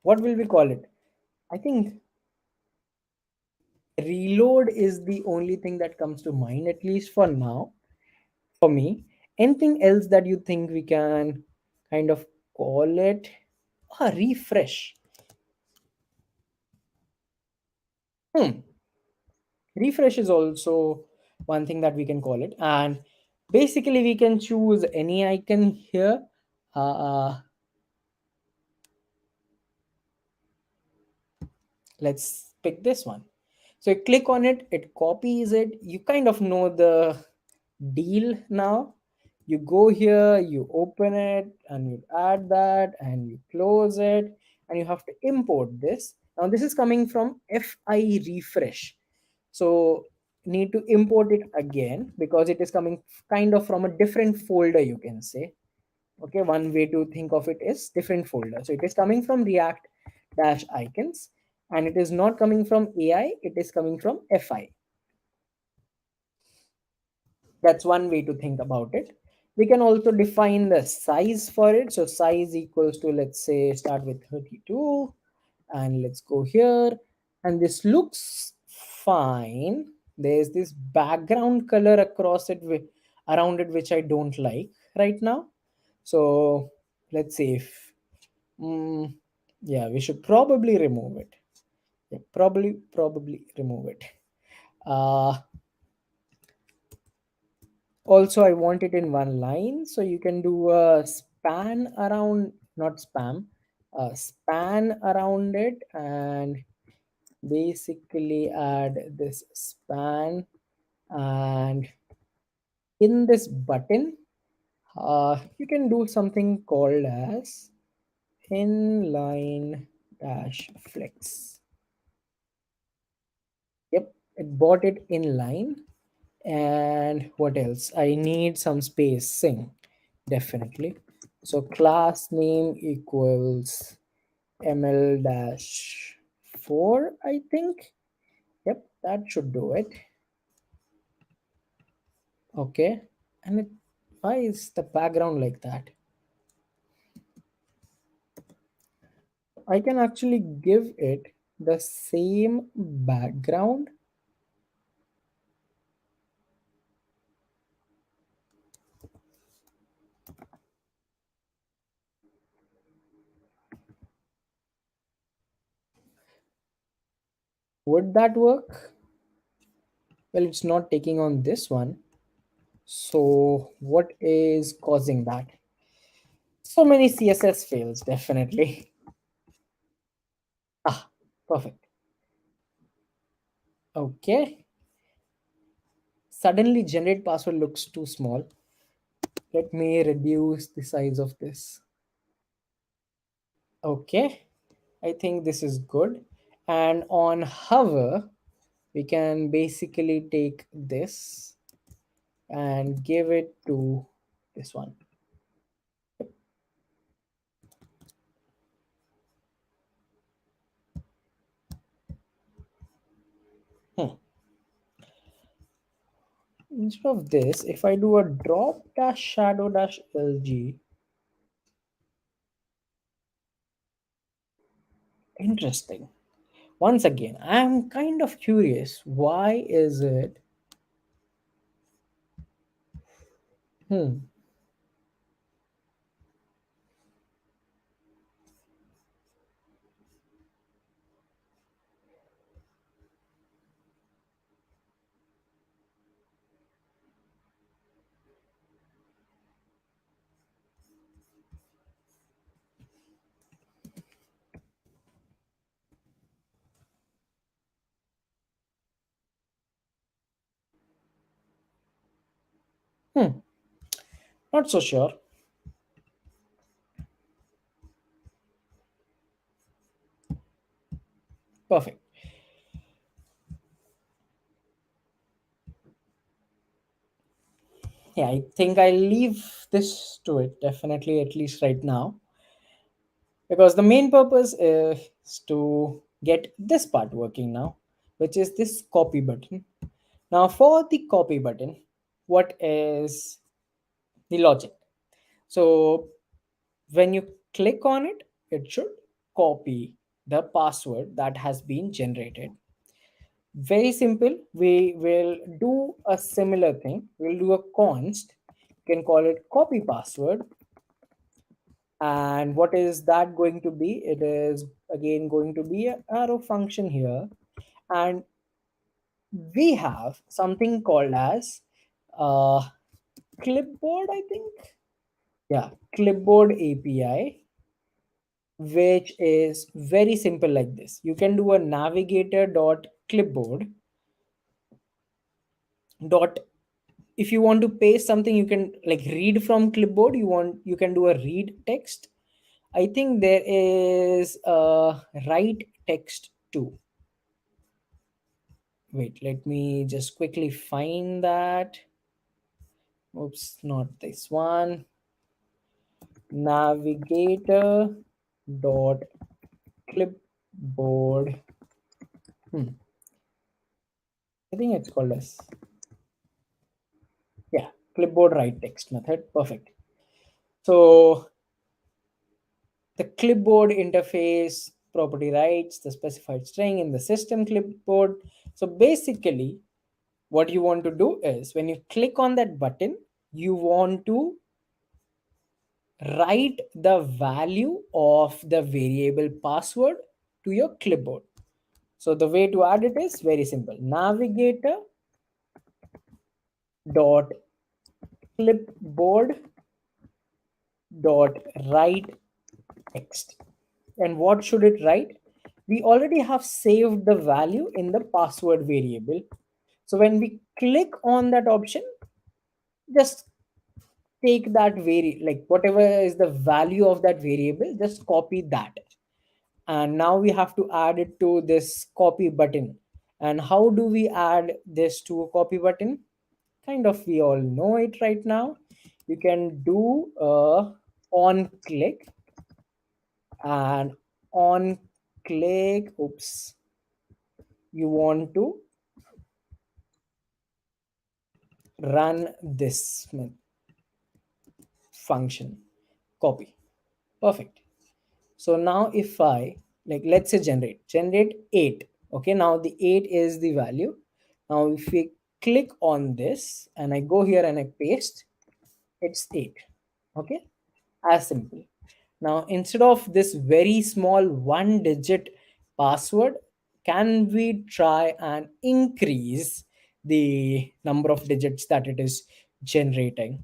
what will we call it? I think reload is the only thing that comes to mind, at least for now, for me. Anything else that you think we can kind of call it? Refresh. Hmm. Refresh is also one thing that we can call it. And basically, we can choose any icon here. Uh, let's pick this one. So you click on it, it copies it. You kind of know the deal now. You go here, you open it, and you add that, and you close it, and you have to import this. Now this is coming from fi refresh, so need to import it again because it is coming kind of from a different folder, you can say. Okay, one way to think of it is different folder. So it is coming from react dash icons, and it is not coming from ai, it is coming from fi. That's one way to think about it. We can also define the size for it. So size equals to, let's say, start with 32, and let's go here. And this looks fine. There's this background color across it, around it, which I don't like right now. So let's see if, mm, yeah, we should probably remove it. Yeah, probably remove it. Uh, Also, I want it in one line, so you can do a span around, not spam, a span around it, and basically add this span. And in this button, you can do something called as inline dash flex. Yep, it bought it in line. And what else? I need some spacing, definitely. So class name equals ml dash 4, I think. Yep, that should do it. Okay. And why is the background like that? I can actually give it the same background. Would that work? Well, it's not taking on this one. So what is causing that? So many CSS fails, definitely. Ah, perfect. Okay. Suddenly generate password looks too small. Let me reduce the size of this. Okay. I think this is good. And on hover, we can basically take this and give it to this one. Hmm. Instead of this, if I do a drop dash shadow dash lg, interesting. Once again, I'm kind of curious. Why is it? Hmm. Hmm. Not so sure. Perfect. Yeah, I think I'll leave this to it, definitely, at least right now, because the main purpose is to get this part working now. which is this copy button. Now, for the copy button, what is the logic? So, when you click on it, it should copy the password that has been generated. Very simple. We will do a similar thing. We'll do a const. You can call it copy password. And what is that going to be? It is again going to be an arrow function here. And we have something called as uh, clipboard, I think. Yeah, clipboard API, which is very simple like this. You can do a navigator dot clipboard dot, if you want to paste something, you can like read from clipboard. You can do a read text. I think there is a write text too. Wait, let me just quickly find that. Oops, not this one. Navigator dot clipboard. I think it's called as, yeah, clipboard write text method. Perfect. So the clipboard interface property writes the specified string in the system clipboard. So basically, what you want to do is when you click on that button, you want to write the value of the variable password to your clipboard. So the way to add it is very simple. Navigator dot clipboard dot write text. And what should it write? We already have saved the value in the password variable. So when we click on that option, just take that like whatever is the value of that variable, just copy that. And now we have to add it to this copy button. And how do we add this to a copy button? Kind of, we all know it right now. You can do a on click, and on click, oops, you want to run this function copy. Perfect. So now if I, like, let's say generate 8. Okay, now the 8 is the value. Now if we click on this and I go here and I paste, it's 8. Okay, as simple. Now instead of this very small one digit password, can we try and increase the number of digits that it is generating?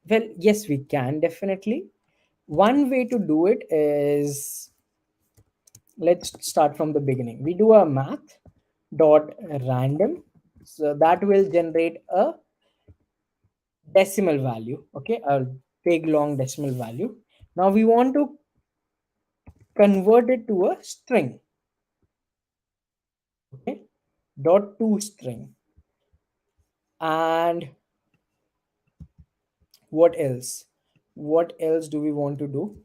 Well, yes, we can definitely. One way to do it is, let's start from the beginning. We do a math dot random. So that will generate a decimal value. Okay, a big long decimal value. Now we want to convert it to a string. Okay, dot to string. And what else? What else do we want to do?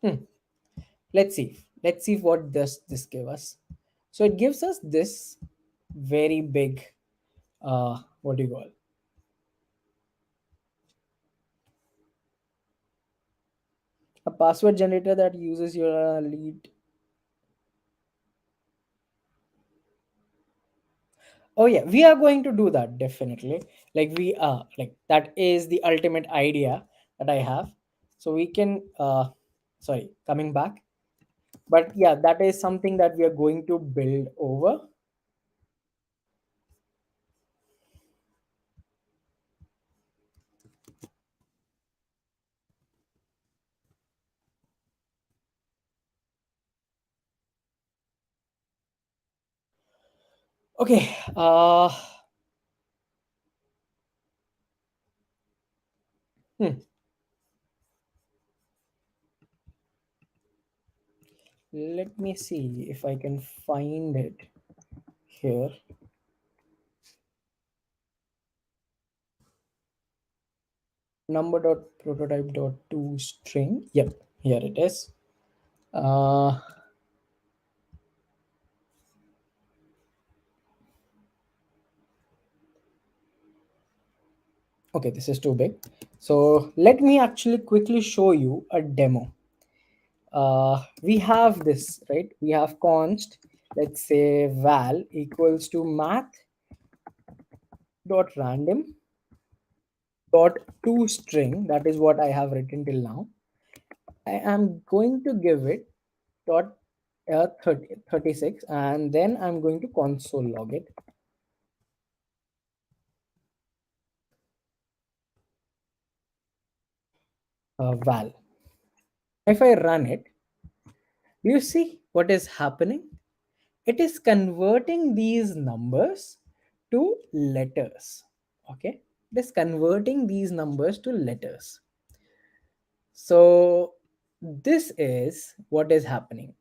Hmm. Let's see what this give us. So it gives us this very big, what do you call, a password generator that uses your lead. Oh yeah, we are going to do that definitely. Like we are, like that is the ultimate idea that I have. So we can, sorry, coming back. But yeah, that is something that we are going to build over. Okay, hmm, let me see if I can find it here. Number dot prototype dot to string. Yep, here it is. Uh, Okay, this is too big. So let me actually quickly show you a demo. We have this, right? We have const, let's say val equals to math dot random dot to string. That is what I have written till now. I am going to give it dot 36, and then I'm going to console log it. Val. If I run it, you see what is happening? It is converting these numbers to letters. Okay, it is converting these numbers to letters. So this is what is happening.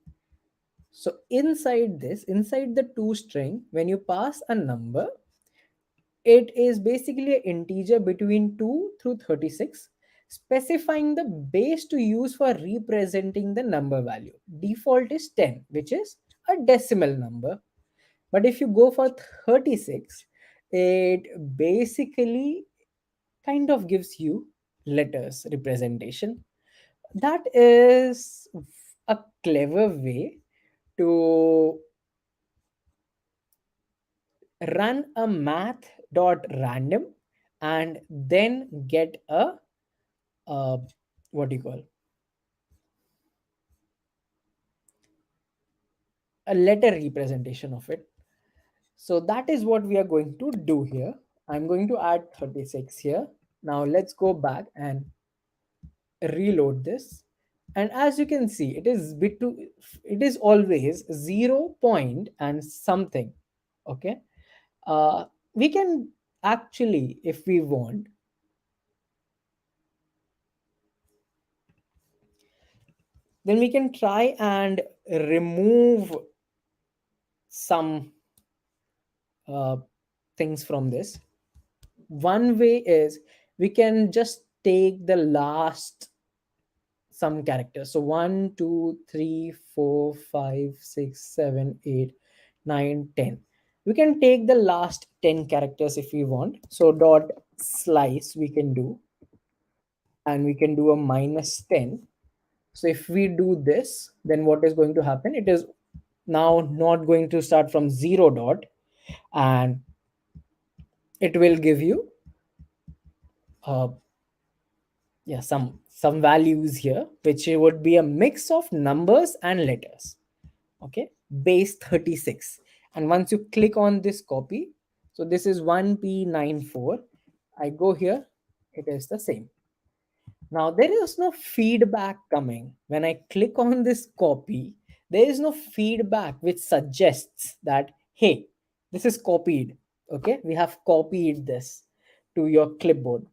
So inside this, inside the to string, when you pass a number, it is basically an integer between 2 through 36, specifying the base to use for representing the number value. Default is 10, which is a decimal number. But if you go for 36, it basically kind of gives you letters representation. That is a clever way to run a math dot random and then get uh what do you call, a letter representation of it. So that is what we are going to do here. I'm going to add 36 here. Now let's go back and reload this, and as you can see, it is bit to, it is always 0 point and something. Okay, we can actually, if we want, then we can try and remove some uh, things from this. One way is we can just take the last some characters. So 1, 2, 3, 4, 5, 6, 7, 8, 9, 10. We can take the last 10 characters if we want. So dot slice we can do, and we can do a minus 10. So if we do this, then what is going to happen? It is now not going to start from 0 dot, and it will give you uh, yeah, some values here, which would be a mix of numbers and letters. Okay, base 36. And once you click on this copy, so this is 1p94, I go here, it is the same. Now there is no feedback coming. When I click on this copy, there is no feedback which suggests that, hey, this is copied. Okay, we have copied this to your clipboard.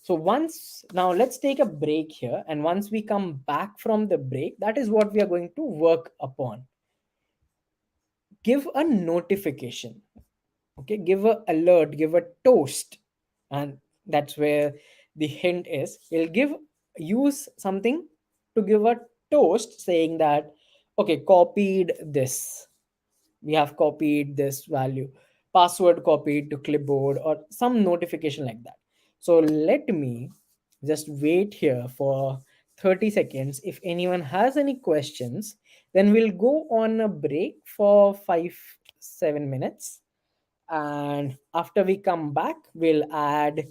So once, now let's take a break here, and once we come back from the break, that is what we are going to work upon. Give a notification. Okay, give a alert, give a toast, and that's where the hint is. We'll give, use something to give a toast saying that, okay, copied this, we have copied this value, password copied to clipboard, or some notification like that. So let me just wait here for 30 seconds. If anyone has any questions, then we'll go on a break for 5-7 minutes, and after we come back, we'll add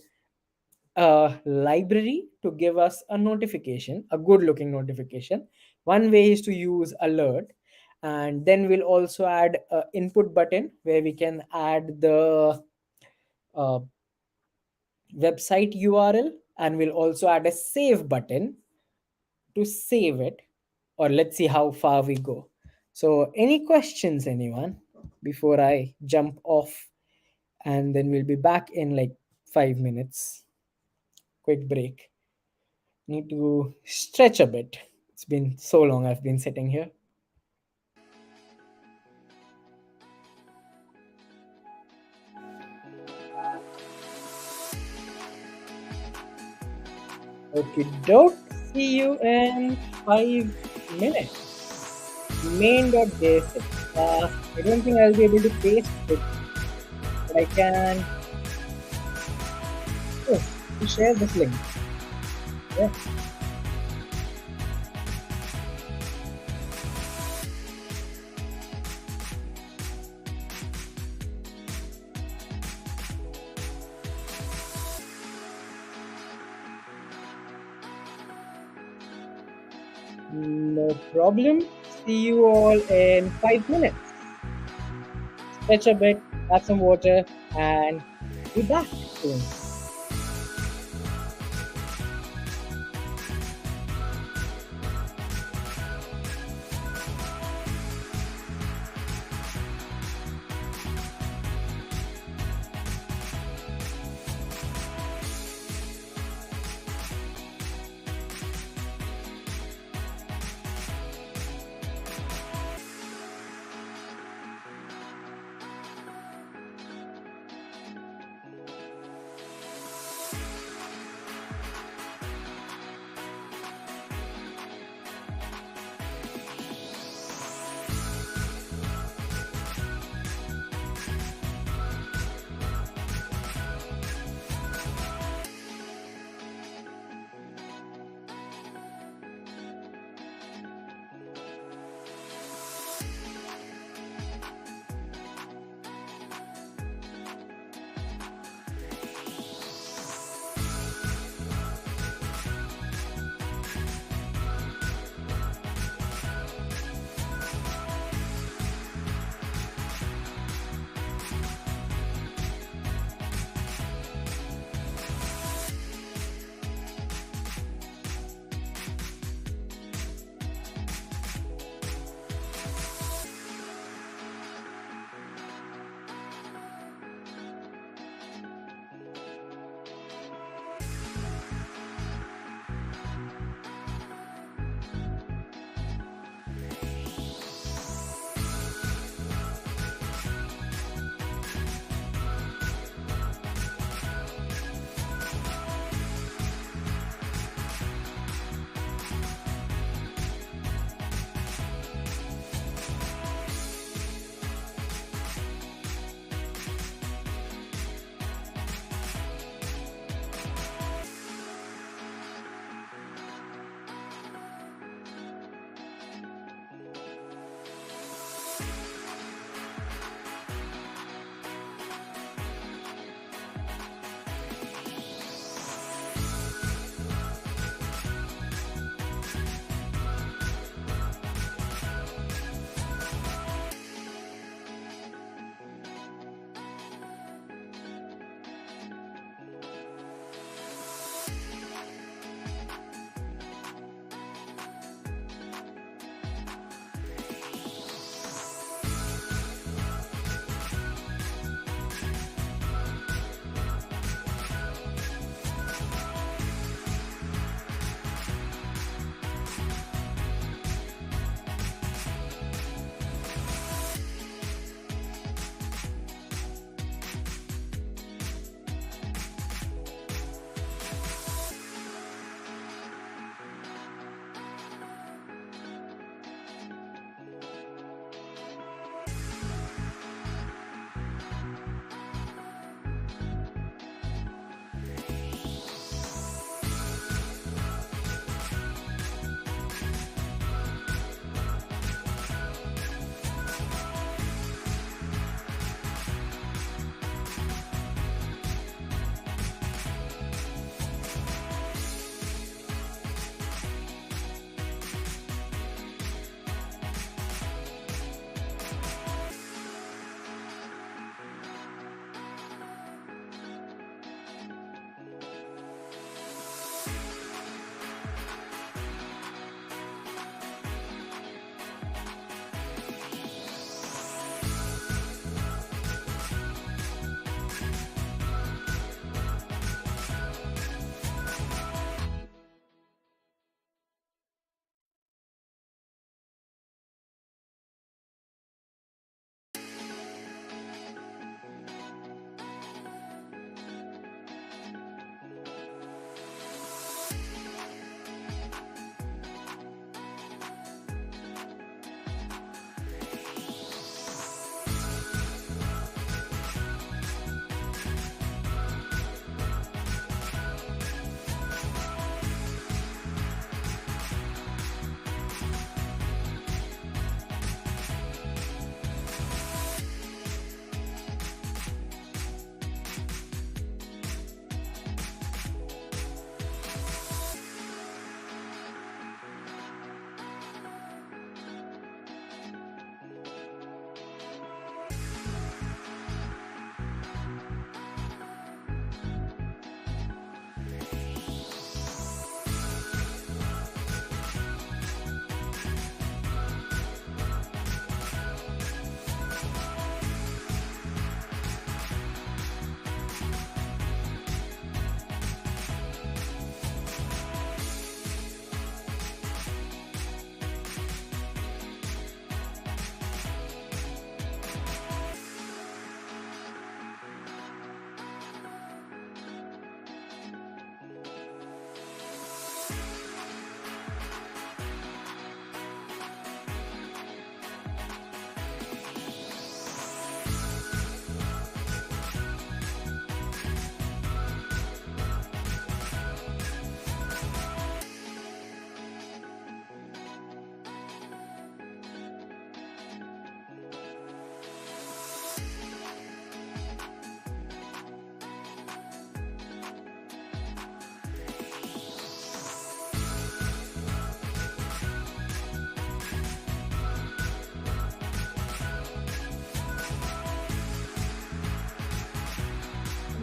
a library to give us a notification, a good looking notification. One way is to use alert, and then we'll also add a input button where we can add the uh, website URL, and we'll also add a save button to save it, or let's see how far we go. So any questions, anyone, before I jump off? And then we'll be back in like 5 minutes. Quick break. Need to stretch a bit. It's been so long I've been sitting here. Okay, doke. See you in 5 minutes. Main.js. I don't think I'll be able to paste it, but I can Oh, you share this link. Yeah. No problem. See you all in 5 minutes. Stretch a bit, have some water, and be back soon.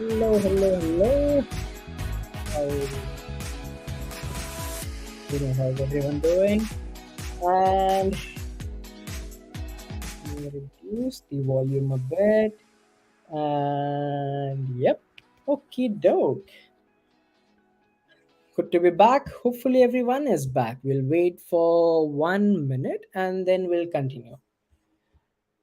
Hello, hello, hello. How, how's everyone doing? And let me reduce the volume a bit. And yep, okie doke. Good to be back. Hopefully, everyone is back. We'll wait for 1 minute and then we'll continue.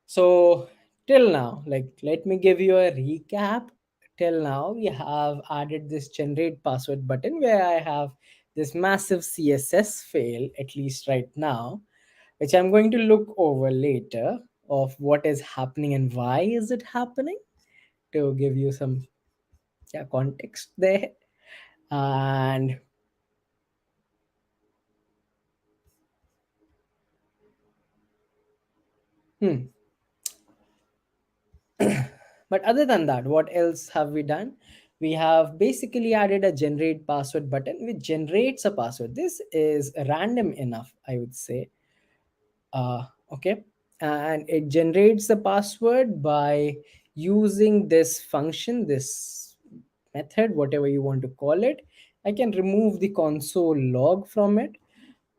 So, till now, let me give you a recap. Till now, we have added this generate password button where I have this massive CSS fail, at least right now, which I'm going to look over later of what is happening and why is it happening to give you some context there. And hmm, but other than that, what else have we done? We have basically added a generate password button which generates a password. This is random enough, I would say. Okay. And it generates the password by using this function, this method, whatever you want to call it. I can remove the console log from it,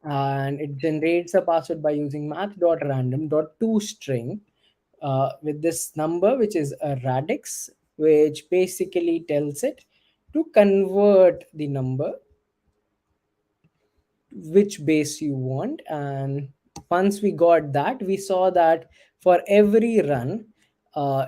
and it generates a password by using math.random.toString with this number, which is a radix, which basically tells it to convert the number which base you want. And once we got that, we saw that for every run,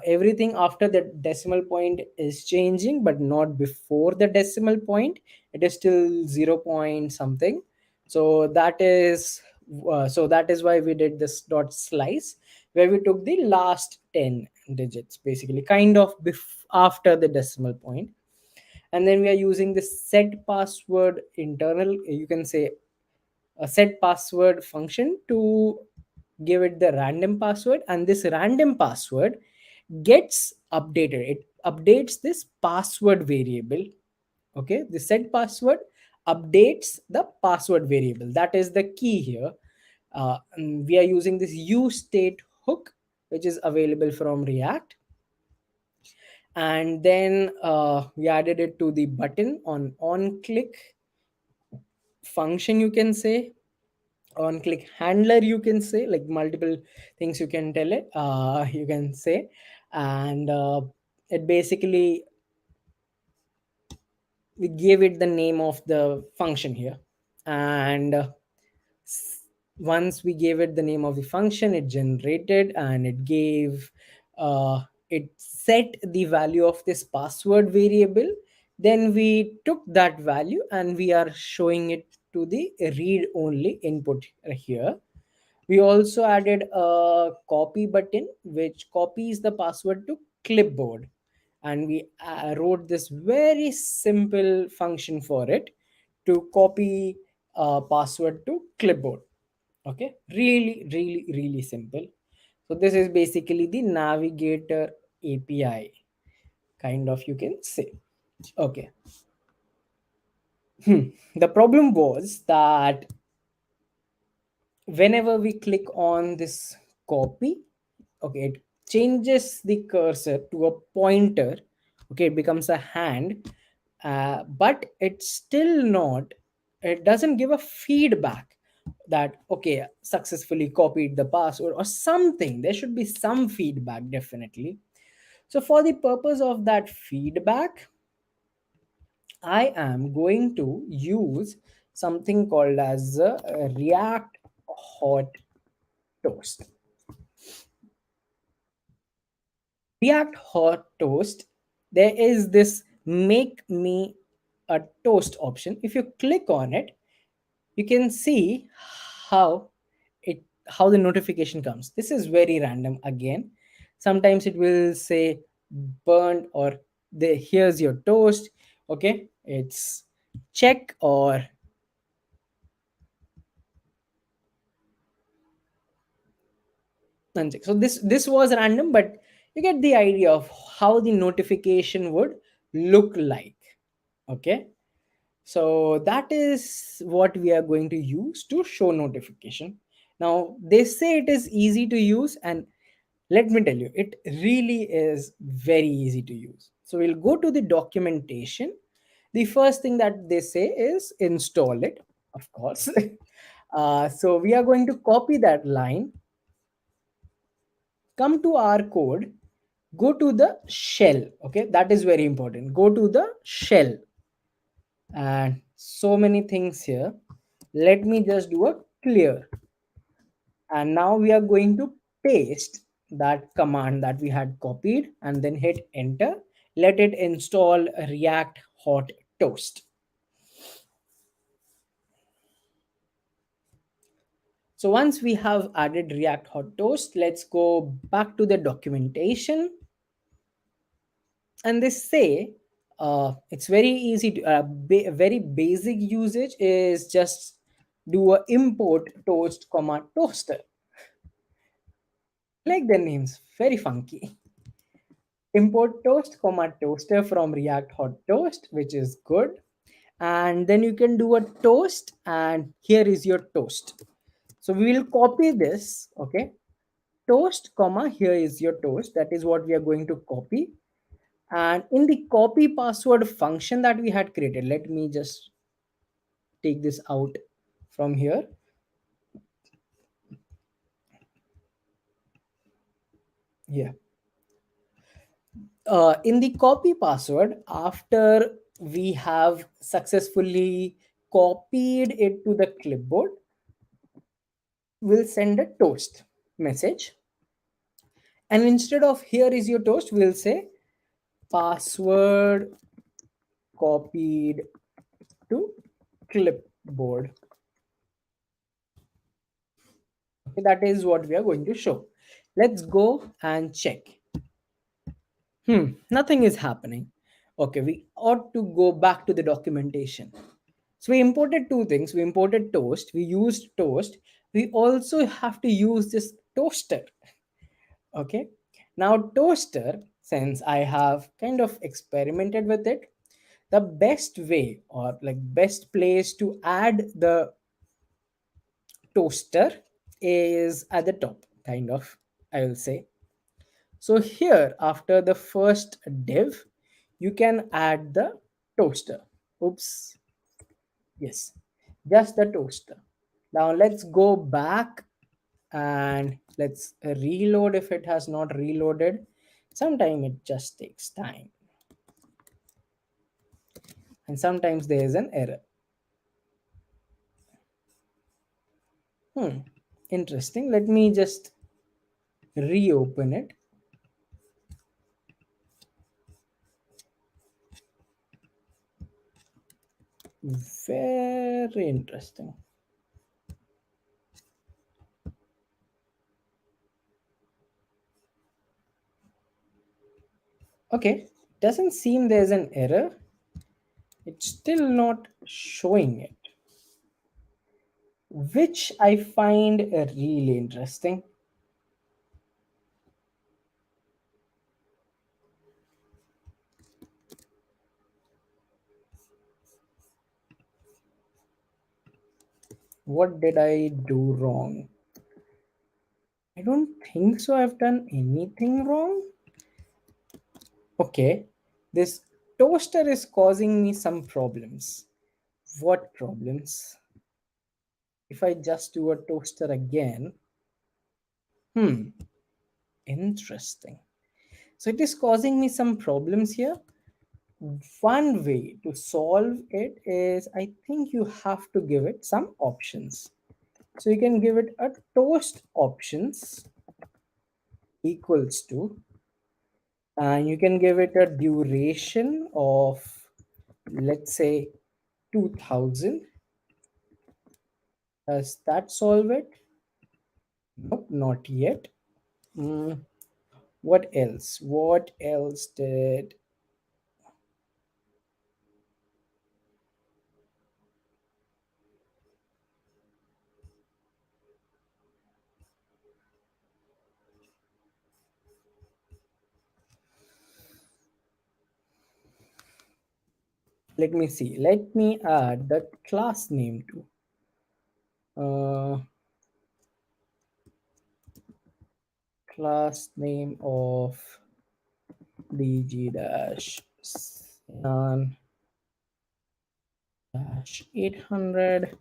everything after the decimal point is changing, but not before the decimal point. It is still 0 point something. So that is why we did this dot slice, where we took the last 10 digits, basically kind of after the decimal point. And then we are using the set password internal, you can say a set password function to give it the random password, and this random password gets updated. It updates this password variable. Okay, the set password updates the password variable. That is the key here. And we are using this use state hook, which is available from React. And then we added it to the button on click function, you can say, on click handler, you can say, like multiple things you can tell it, you can say. And it basically, we gave it the name of the function here. And once we gave it the name of the function, it generated, and it gave it set the value of this password variable. Then we took that value and we are showing it to the read only input here. We also added a copy button which copies the password to clipboard. And we wrote this very simple function for it to copy password to clipboard. Okay, really, really, really simple. So this is basically the navigator API, kind of, you can say. Okay. The problem was that whenever we click on this copy, okay, it changes the cursor to a pointer. Okay, it becomes a hand, but it's still not, it doesn't give a feedback that okay, successfully copied the password or something. There should be some feedback, definitely. So for the purpose of that feedback, I am going to use something called as a React hot toast. React hot toast, there is this make me a toast option. If you click on it, you can see how how the notification comes. This is very random again. Sometimes it will say burned, or the here's your toast. Okay, it's check or uncheck. So this was random, but you get the idea of how the notification would look like. Okay, so that is what we are going to use to show notification. Now they say it is easy to use, and let me tell you, it really is very easy to use. So we'll go to the documentation. The first thing that they say is install it, of course. So we are going to copy that line, come to our code, go to the shell. Okay, that is very important. Go to the shell, and so many things here. Let me just do a clear. And now we are going to paste that command that we had copied and then hit enter. Let it install React Hot Toast. So once we have added React Hot Toast, let's go back to the documentation. And they say it's very easy to very basic usage is just do a import toast comma toaster. Like the names, very funky. Import toast comma toaster from React Hot Toast, which is good. And then you can do a toast, and here is your toast. So we will copy this. Okay, toast comma here is your toast. That is what we are going to copy. And in the copy password function that we had created, let me just take this out from here. Yeah, in the copy password, after we have successfully copied it to the clipboard, we'll send a toast message. And instead of here is your toast, we'll say password copied to clipboard. Okay, that is what we are going to show. Let's go and check. Nothing is happening. Okay, we ought to go back to the documentation. So we imported two things. We imported toast. We used toast. We also have to use this toaster. Okay. Now toaster, since I have kind of experimented with it, the best way or like best place to add the toaster is at the top, kind of, I will say. So here, after the first div, you can add the toaster. Oops. Yes, just the toaster. Now let's go back and let's reload if it has not reloaded. Sometimes it just takes time. And sometimes there is an error. Interesting. Let me just reopen it. Very interesting. Okay, doesn't seem there's an error. It's still not showing it, which I find really interesting. What did I do wrong? I don't think so. I've done anything wrong. Okay, this toaster is causing me some problems. What problems? If I just do a toaster again, hmm, interesting. So it is causing me some problems here. One way to solve it is I think you have to give it some options. So you can give it a toast options equals to, and you can give it a duration of, let's say, 2000. Does that solve it? Nope, not yet. Hmm, what else? What else did? Let me see. Let me add the class name to. Class name of dg dash dash 800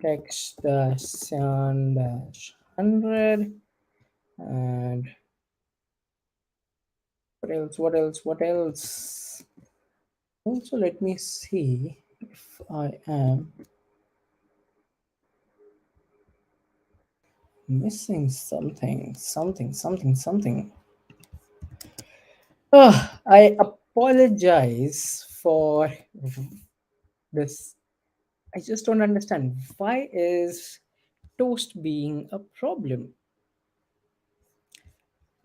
text dash cyan dash 100. And what else? Also, let me see if I am missing something. I apologize for this. I just don't understand why is toast being a problem.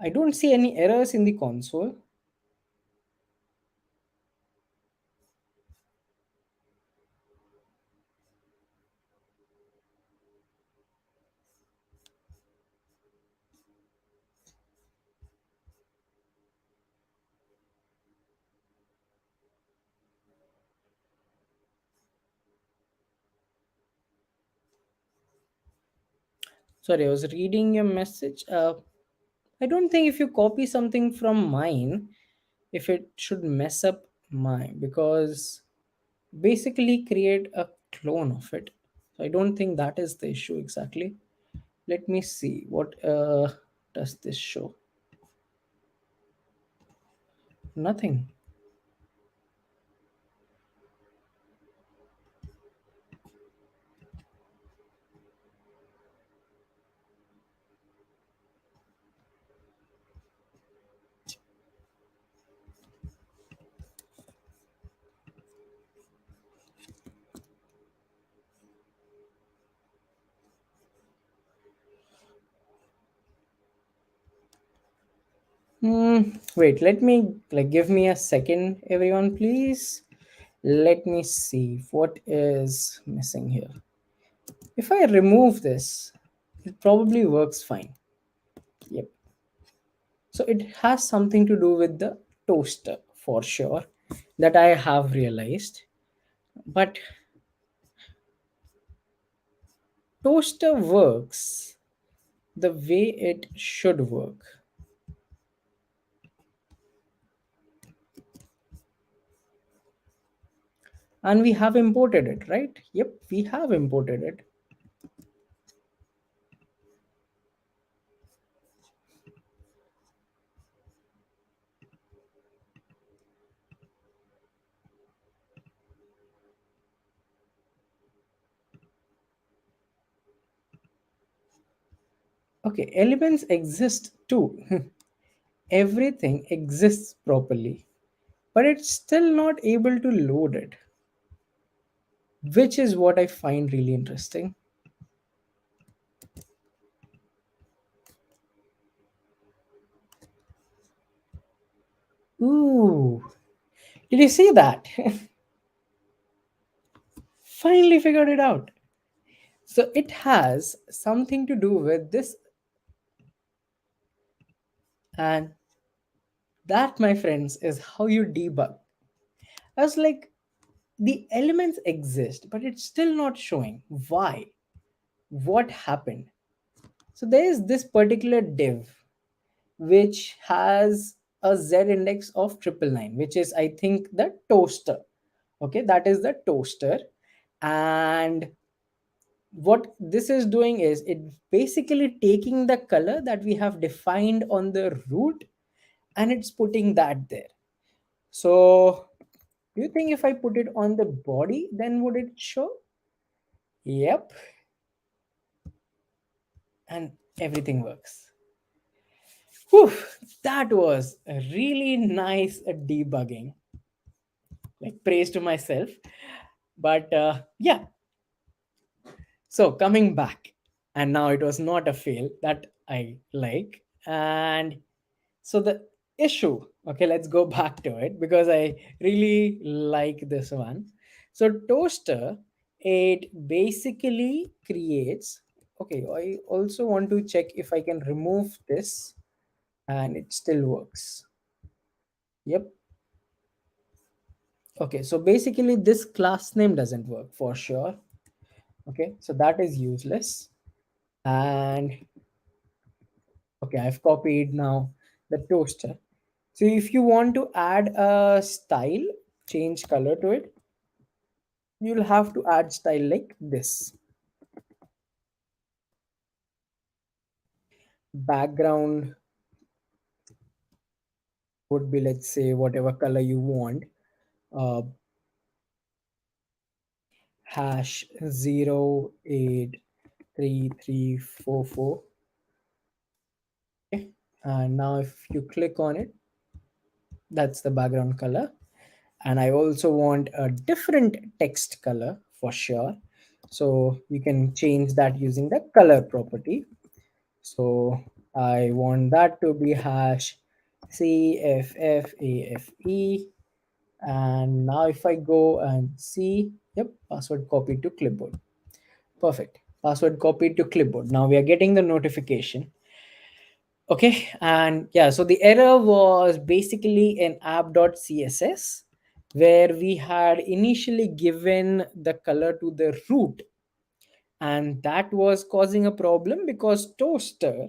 I don't see any errors in the console. Sorry, I was reading a message. I don't think if you copy something from mine, if it should mess up mine, because basically create a clone of it. So I don't think that is the issue exactly. Let me see what does this show. Nothing. Wait, let me give me a second, everyone, please. Let me see what is missing here. If I remove this, it probably works fine. Yep. So it has something to do with the toaster for sure, that I have realized. But toaster works the way it should work. And we have imported it, right? Yep, we have imported it. Okay, elements exist too. Everything exists properly, but it's still not able to load it, which is what I find really interesting. Ooh, did you see that? Finally figured it out. So it has something to do with this, and that, my friends, is how you debug. I was like, the elements exist, but it's still not showing. Why? What happened? So there is this particular div which has a z index of 999, which is, I think, the toaster. Okay, that is the toaster. And what this is doing is it basically taking the color that we have defined on the root, and it's putting that there. So do you think if I put it on the body, then would it show? Yep. And everything works. Whew, that was a really nice debugging. Like, praise to myself. But yeah, so coming back, and now it was not a fail that I like. And so the issue, okay, let's go back to it because I really like this one. So toaster, it basically creates, okay, I also want to check if I can remove this and it still works. Yep. Okay, so basically this class name doesn't work for sure. Okay, so that is useless. And okay, I've copied now the toaster. So if you want to add a style, change color to it, you'll have to add style like this. Background would be, let's say, whatever color you want. Uh, hash 083344. Okay. And now if you click on it, that's the background color. And I also want a different text color for sure. So you can change that using the color property. So I want that to be hash CFFAFE. And now if I go and see, yep, password copied to clipboard. Perfect. Password copied to clipboard. Now we are getting the notification. Okay. And yeah, so the error was basically in app.css where we had initially given the color to the root, and that was causing a problem because toaster,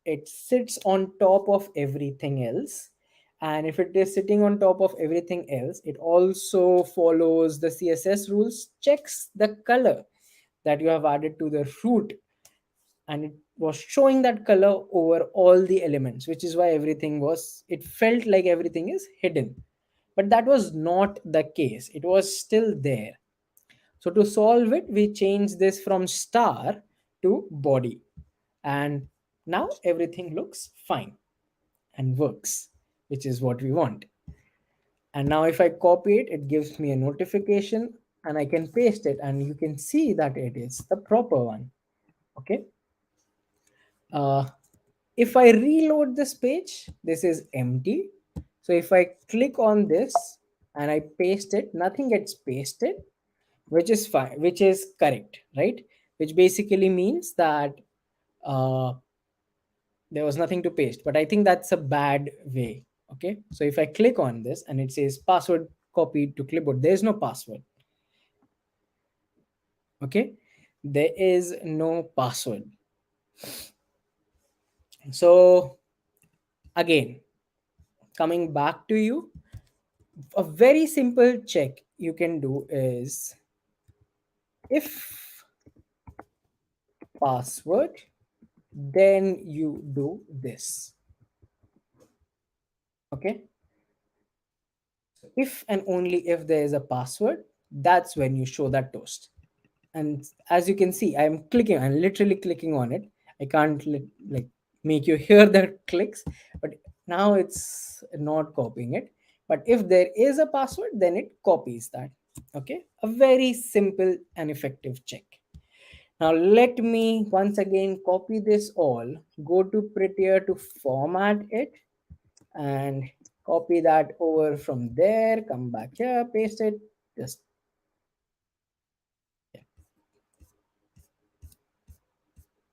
it sits on top of everything else. And if it is sitting on top of everything else, it also follows the css rules, checks the color that you have added to the root, and it was showing that color over all the elements, which is why everything was, it felt like everything is hidden. But that was not the case, it was still there. So to solve it, we changed this from star to body, and now everything looks fine and works, which is what we want. And now if I copy it, it gives me a notification, and I can paste it, and you can see that it is the proper one. Okay. uh, if I reload this page, this is empty. So if I click on this and I paste it, nothing gets pasted, which is fine, which is correct, right? Which basically means that uh, there was nothing to paste, but I think that's a bad way. Okay, so if I click on this and it says password copied to clipboard, there's no password. Okay, there is no password. So again, coming back to you, a very simple check you can do is if password, then you do this. Okay, if and only if there is a password, that's when you show that toast. And as you can see, I'm literally clicking on it. I can't like make you hear the clicks, but now it's not copying it. But if there is a password, then it copies that. Okay, a very simple and effective check. Now let me once again copy this all, go to Prettier to format it, and copy that over from there, come back here, paste it, just,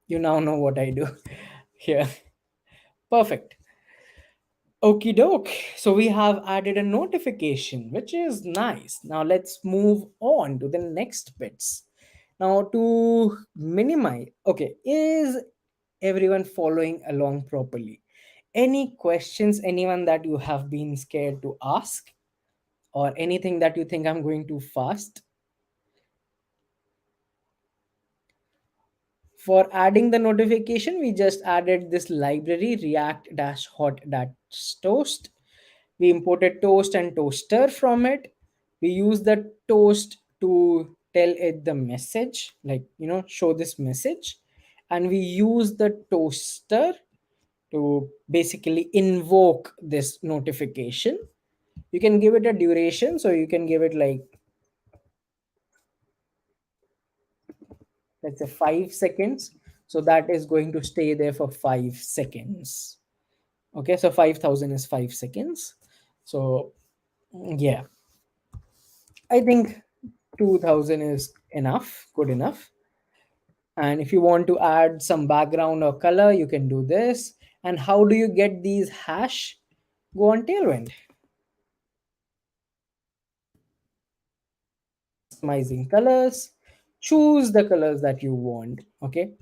you now know what I do here. Perfect. Okie doke. So we have added a notification, which is nice. Now let's move on to the next bits. Now to minimize, okay, is everyone following along properly? Any questions, anyone that you have been scared to ask, or anything that you think I'm going too fast? For adding the notification, we just added this library react-hot-toast. We imported toast and toaster from it. We use the toast to tell it the message, like, show this message. And we use the toaster to basically invoke this notification. You can give it a duration, so you can give it like, let's say, 5 seconds. So that is going to stay there for 5 seconds. Okay, so 5,000 is 5 seconds. So yeah, I think 2000 is enough, good enough. And if you want to add some background or color, you can do this. And how do you get these hash? Go on Tailwind, customizing colors, choose the colors that you want. Okay,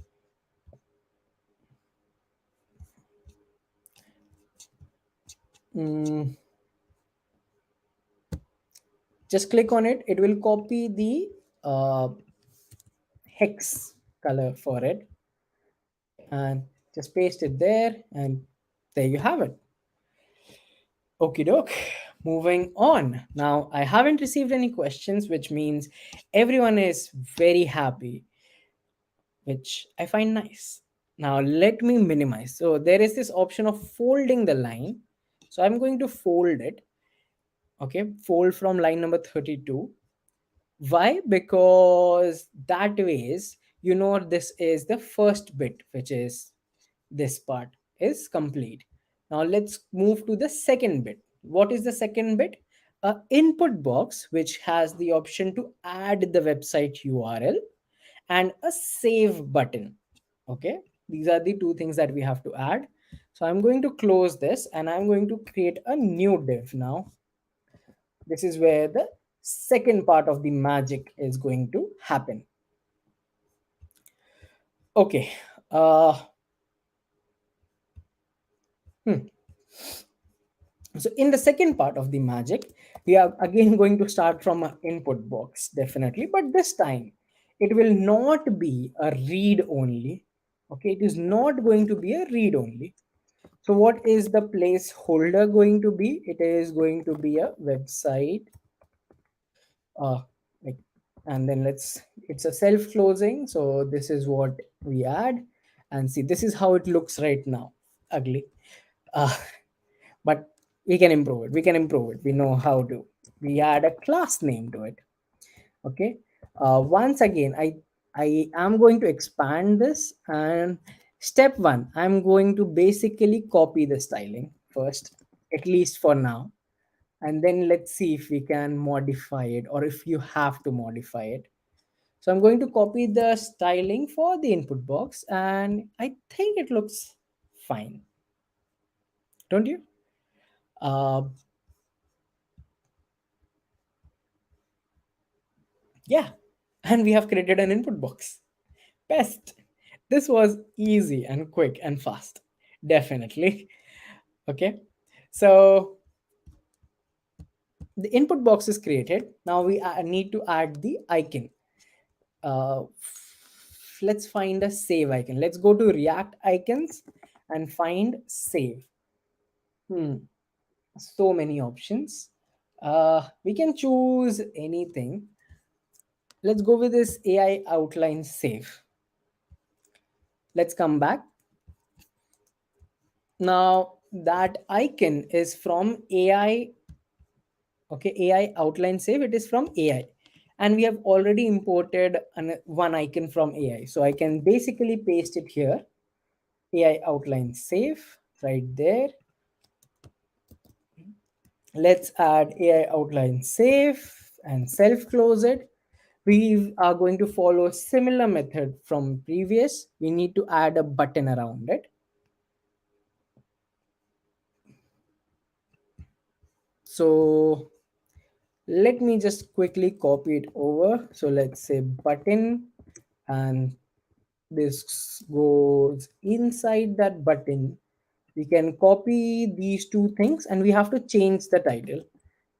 Mm, just click on it. It will copy the hex color for it and just paste it there, and there you have it. Okie doke. Moving on. Now, I haven't received any questions, which means everyone is very happy, which I find nice. Now, let me minimize. So, there is this option of folding the line. So, I'm going to fold it. Okay, fold from line number 32. Why? Because that ways, this is the first bit, which is this part is complete. Now let's move to the second bit. What is the second bit? A input box which has the option to add the website URL and a save button. Okay, these are the two things that we have to add. So I'm going to close this and I'm going to create a new div now. This is where the second part of the magic is going to happen. Okay. uh hmm. So in the second part of the magic, we are again going to start from an input box, definitely, but this time it will not be a read only. Okay, it is not going to be a read only. So what is the placeholder going to be? It is going to be a website. Uh, like, and then it's a self closing. So this is what we add, and see, this is how it looks right now. Ugly. Uh, but we know how to. We add a class name to it. Okay. Once again, I am going to expand this, and step one, I'm going to basically copy the styling first, at least for now, and then let's see if we can modify it, or if you have to modify it. So I'm going to copy the styling for the input box, and I think it looks fine, don't you? uh, Yeah, and we have created an input box. Best. This was easy and quick and fast. Definitely. Okay. So the input box is created. Now we need to add the icon. Let's find a save icon. Let's go to React icons and find save. So many options. We can choose anything. Let's go with this AI outline save. Let's come back. Now that icon is from AI. Okay, AI outline save, it is from AI, and we have already imported one icon from AI, so I can basically paste it here. AI outline save right there. Let's add AI outline save and self close it. We are going to follow a similar method from previous. We need to add a button around it. So let me just quickly copy it over. So let's say button, and this goes inside that button. We can copy these two things, and we have to change the title.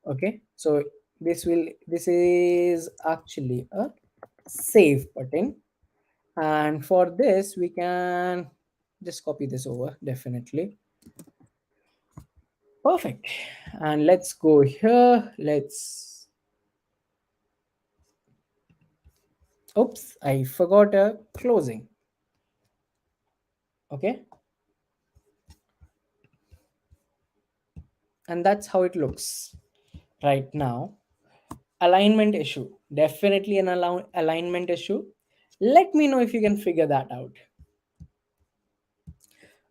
Okay, so this is actually a save button, and for this we can just copy this over, definitely. Perfect. And let's go here. Let's Oops, I forgot a closing. Okay, and that's how it looks right now. Alignment issue, definitely an alignment issue. Let me know if you can figure that out.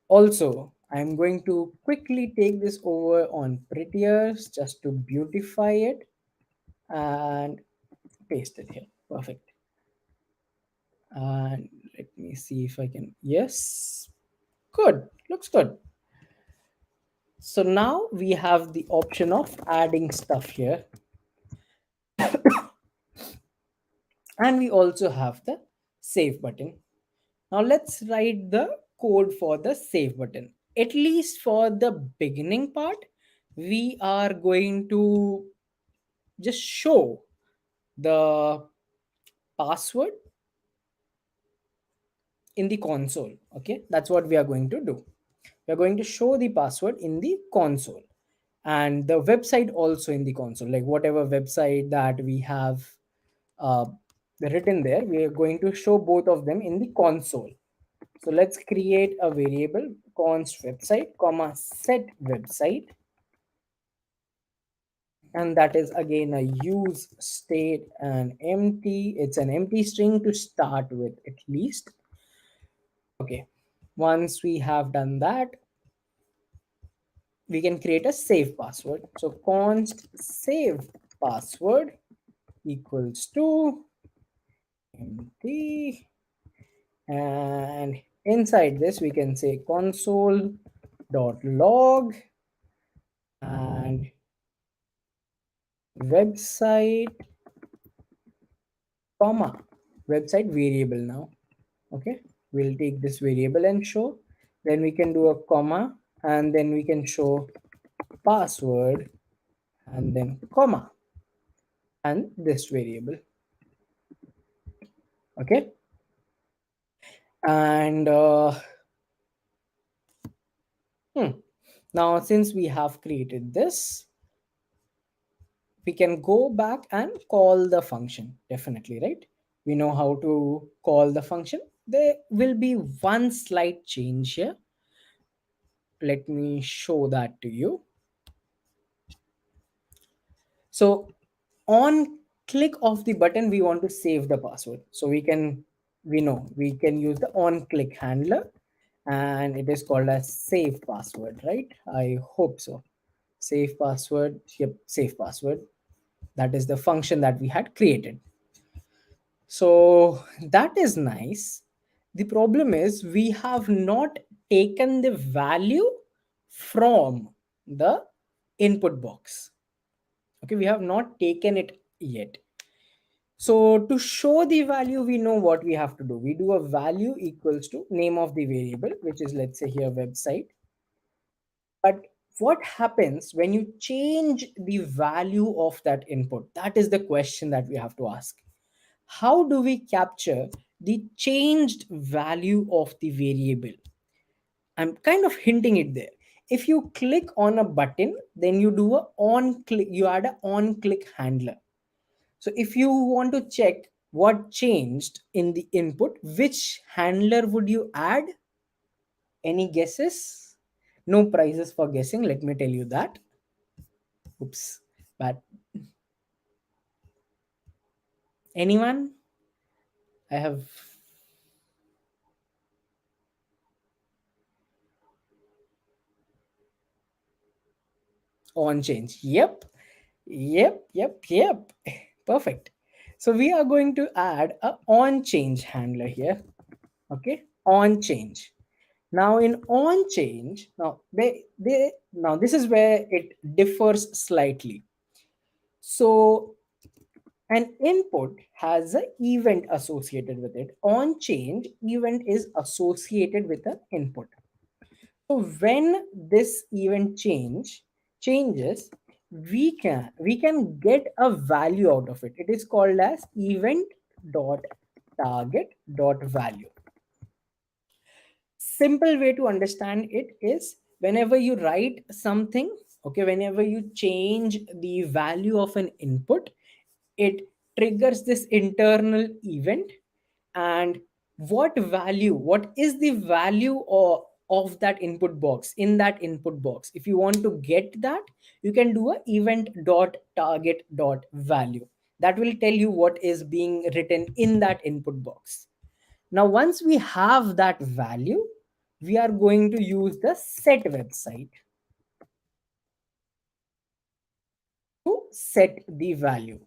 Also, I'm going to quickly take this over on Prettiers just to beautify it and paste it here. Perfect. And let me see if I can. Yes, good, looks good. So now we have the option of adding stuff here, and we also have the save button. Now let's write the code for the save button, at least for the beginning part. we are going to just show the password in the console. Okay, that's what we are going to do. We're going to show the password in the console and the website also in the console, like whatever website that we have uh, written there, we are going to show both of them in the console. So let's create a variable const website comma set website, and that is again a use state and empty. It's an empty string to start with at least. Okay, once we have done that, we can create a save password. So const save password equals to empty, and inside this we can say console dot log and website comma website variable. Now okay, we'll take this variable and show, then we can do a comma, and then we can show password and then comma and this variable. Okay, and now since we have created this, we can go back and call the function. Definitely, right? We know how to call the function. There will be one slight change here. Let me show that to you. So on click of the button, we want to save the password. So we know we can use the on click handler, and it is called as save password, right? I hope so. Save password. Yep, save password. That is the function that we had created. So that is nice. The problem is we have not taken the value from the input box. Okay, we have not taken it yet. So to show the value, we know what we have to do. We do a value equals to name of the variable, which is, let's say here, website. But what happens when you change the value of that input? That is the question that we have to ask. How do we capture the changed value of the variable? I'm kind of hinting it there. If you click on a button, then you do a on click, you add a on click handler. So if you want to check what changed in the input, which handler would you add? Any guesses? No prizes for guessing, let me tell you that. Oops. But anyone? I have on change. Yep. Yep. Perfect. So we are going to add a on change handler here. Okay, on change. Now in on change, now they now this is where it differs slightly. So an input has an event associated with it. On change, event is associated with an input. So when this event changes, we can get a value out of it. It is called as event dot target dot value. Simple way to understand it is whenever you write something, okay, whenever you change the value of an input, it triggers this internal event. And what is the value of that input box, in that input box? If you want to get that, you can do a event dot target dot value. That will tell you what is being written in that input box. Now once we have that value, we are going to use the set website to set the value.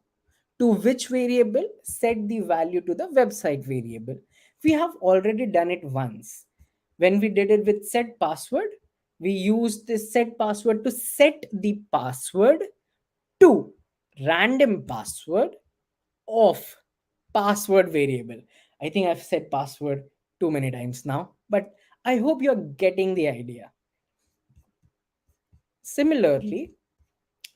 To which variable? Set the value to the website variable. We have already done it once. When we did it with set password, we used this set password to set the password to random password of password variable. I think I've said password too many times now, but I hope you're getting the idea. Similarly,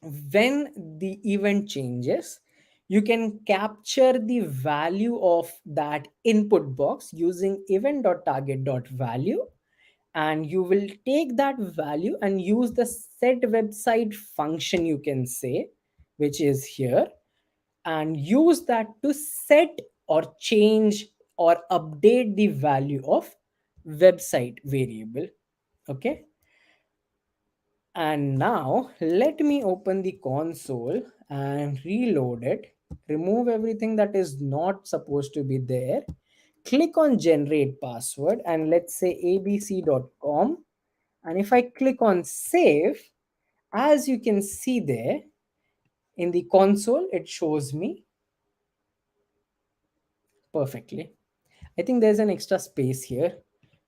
when the event changes, you can capture the value of that input box using event.target.value, and you will take that value and use the set website function, you can say, which is here, and use that to set or change or update the value of website variable. Okay, and now let me open the console and reload it, remove everything that is not supposed to be there, click on generate password, and let's say abc.com. And if I click on save, as you can see there in the console, it shows me perfectly. I think there's an extra space here.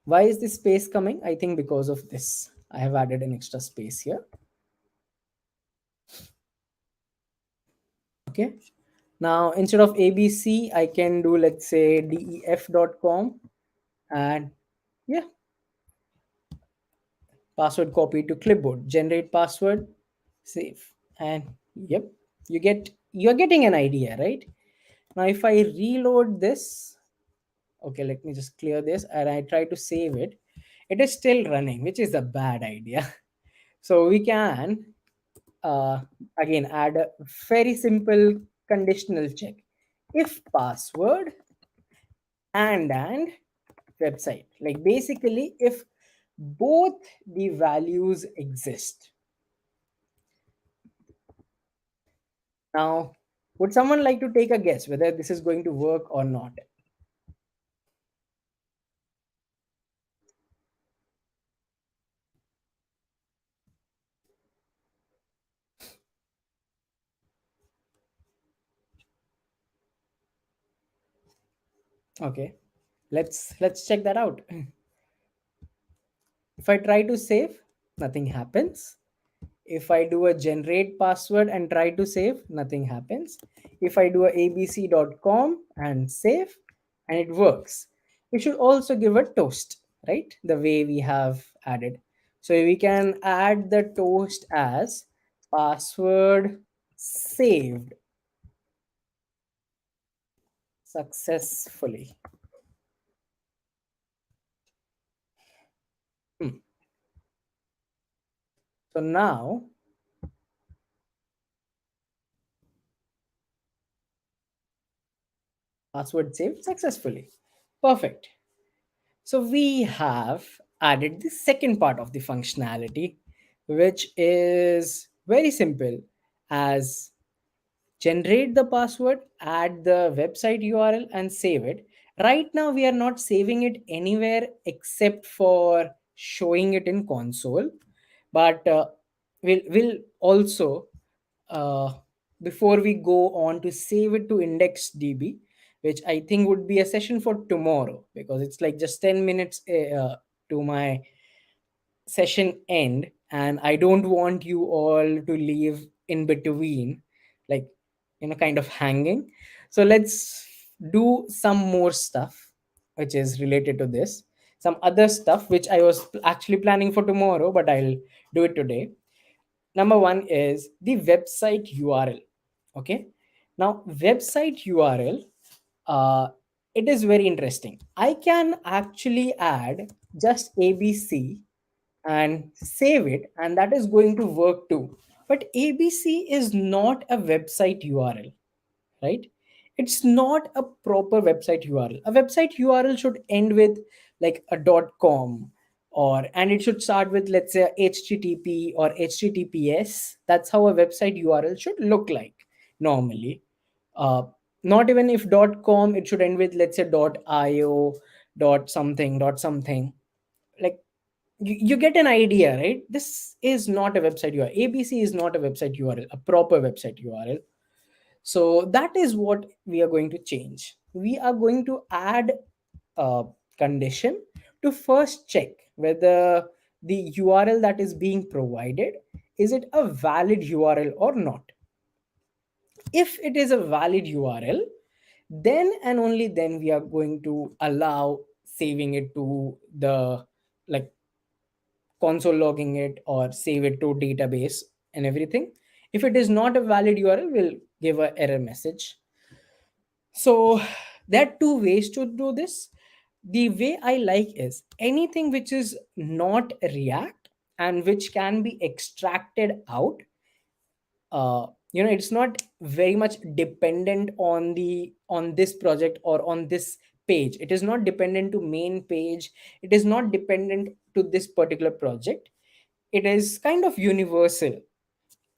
Why is this space coming? I think because of this. I have added an extra space here. Okay. Now, instead of ABC, I can do, let's say, def.com. And yeah, password copy to clipboard, generate password, save. And yep, you're getting an idea, right? Now, if I reload this, okay, let me just clear this and I try to save it. It is still running, which is a bad idea. So we can uh, again add a very simple conditional check. If password and website, like basically if both the values exist. Now, would someone like to take a guess whether this is going to work or not? Okay, let's check that out. If I try to save, nothing happens. If I do a generate password and try to save, nothing happens. If I do a abc.com and save, and it works. We should also give a toast, right? The way we have added. So we can add the toast as password saved successfully. Hmm. So now password saved successfully. Perfect. So we have added the second part of the functionality, which is very simple, as generate the password, add the website URL and save it. Right now we are not saving it anywhere except for showing it in console, but we'll also uh, before we go on to save it to IndexedDB, which I think would be a session for tomorrow because it's like just 10 minutes to my session end, and I don't want you all to leave in between, like, kind of hanging. So let's do some more stuff which is related to this. Some other stuff which I was actually planning for tomorrow, but I'll do it today. Number one is the website URL. Okay. Now, website URL, uh, it is very interesting. I can actually add just ABC and save it, and that is going to work too. But ABC is not a website URL, right? It's not a proper website URL. A website URL should end with like a .com, or and it should start with, let's say, HTTP or HTTPS. That's how a website URL should look like normally. uh, Not even if .com, it should end with, let's say, .io, something, something. Like, you get an idea, right? This is not a website URL. ABC is not a website URL, a proper website URL. So that is what we are going to change. We are going to add a condition to first check whether the URL that is being provided, is it a valid URL or not. If it is a valid URL, then and only then we are going to allow saving it to the, like, console logging it or save it to database and everything. If it is not a valid URL, we'll give a error message. So there are two ways to do this. The way I like is anything which is not React and which can be extracted out. It's not very much dependent on this project or on this page. It is not dependent to main page. It is not dependent to this particular project. It is kind of universal.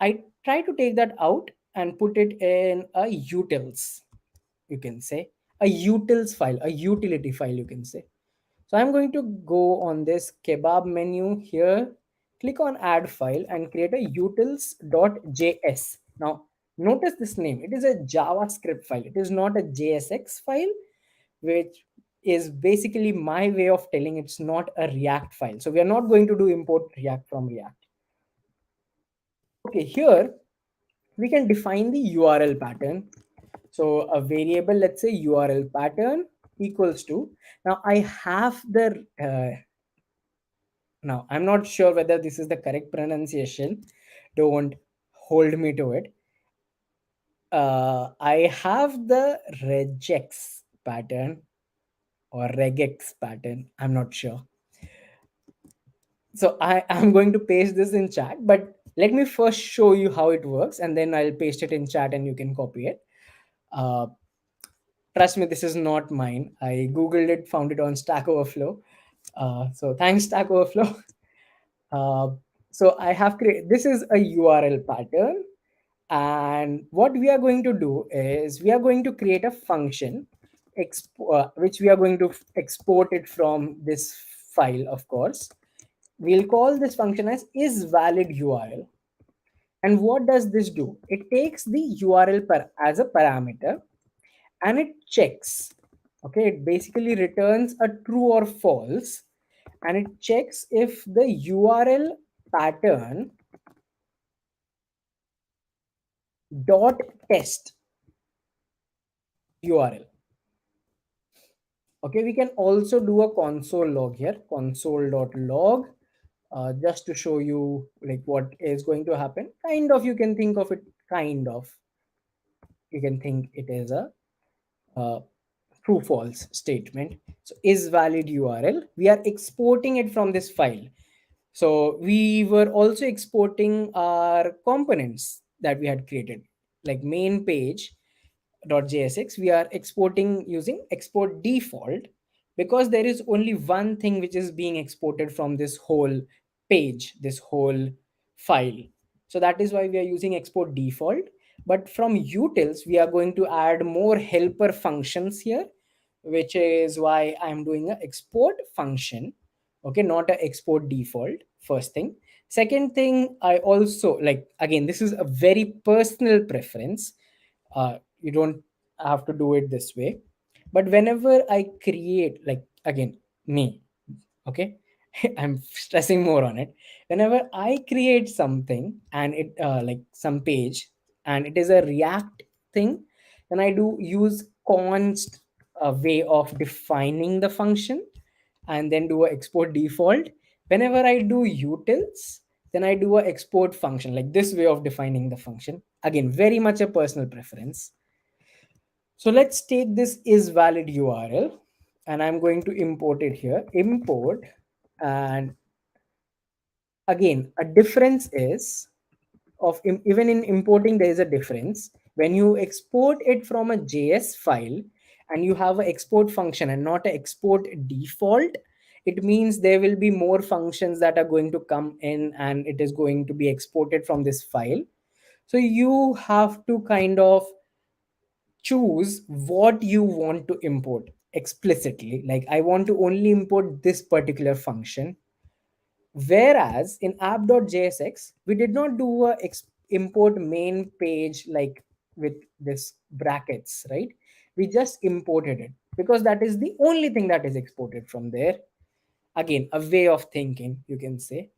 I try to take that out and put it in a utils, you can say, a utils file, a utility file, you can say. So I'm going to go on this kebab menu here, click on add file and create a utils.js. Now notice this name, it is a JavaScript file. It is not a JSX file, which is basically my way of telling it's not a React file. So we are not going to do import React from React. Okay, here we can define the URL pattern. So a variable, let's say URL pattern equals to, now I have the, now I'm not sure whether this is the correct pronunciation. Don't hold me to it. I have the regex pattern or regex pattern. I'm not sure. So I am going to paste this in chat, but let me first show you how it works and then I'll paste it in chat and you can copy it. Uh, Trust me, this is not mine. I Googled it, found it on Stack Overflow. So thanks, Stack Overflow. Uh, so I have created, this is a URL pattern. And what we are going to do is we are going to create a function which we are going to export it from this file, of course. We'll call this function as isValidURL. And what does this do? It takes the URL as a parameter and it checks. Okay, it basically returns a true or false and it checks if the URL pattern dot test URL. Okay, we can also do a console log here, console.log, just to show you like what is going to happen. Kind of, you can think of it, you can think it is a uh, true false statement. So is valid URL, we are exporting it from this file. So we were also exporting our components that we had created, like main page .jsx. We are exporting using export default because there is only one thing which is being exported from this whole page, this whole file. So that is why we are using export default. But from utils, we are going to add more helper functions here, which is why I'm doing a export function. Okay, not a export default, first thing. Second thing, I also like, again, this is a very personal preference. You don't have to do it this way. But whenever I create, like, again, me, okay, I'm stressing more on it. Whenever I create something and it like some page and it is a React thing, then I do use const way of defining the function and then do a export default. Whenever I do utils, then I do a export function, like this way of defining the function. Again, very much a personal preference. So let's take this is valid URL and I'm going to import it here. Import, and again, a difference is of even in importing, there is a difference. When you export it from a JS file and you have an export function and not an export default, it means there will be more functions that are going to come in and it is going to be exported from this file. So you have to kind of choose what you want to import explicitly. Like, I want to only import this particular function. Whereas in app.jsx, we did not do a import main page like with this brackets, right? We just imported it because that is the only thing that is exported from there. Again, a way of thinking, you can say.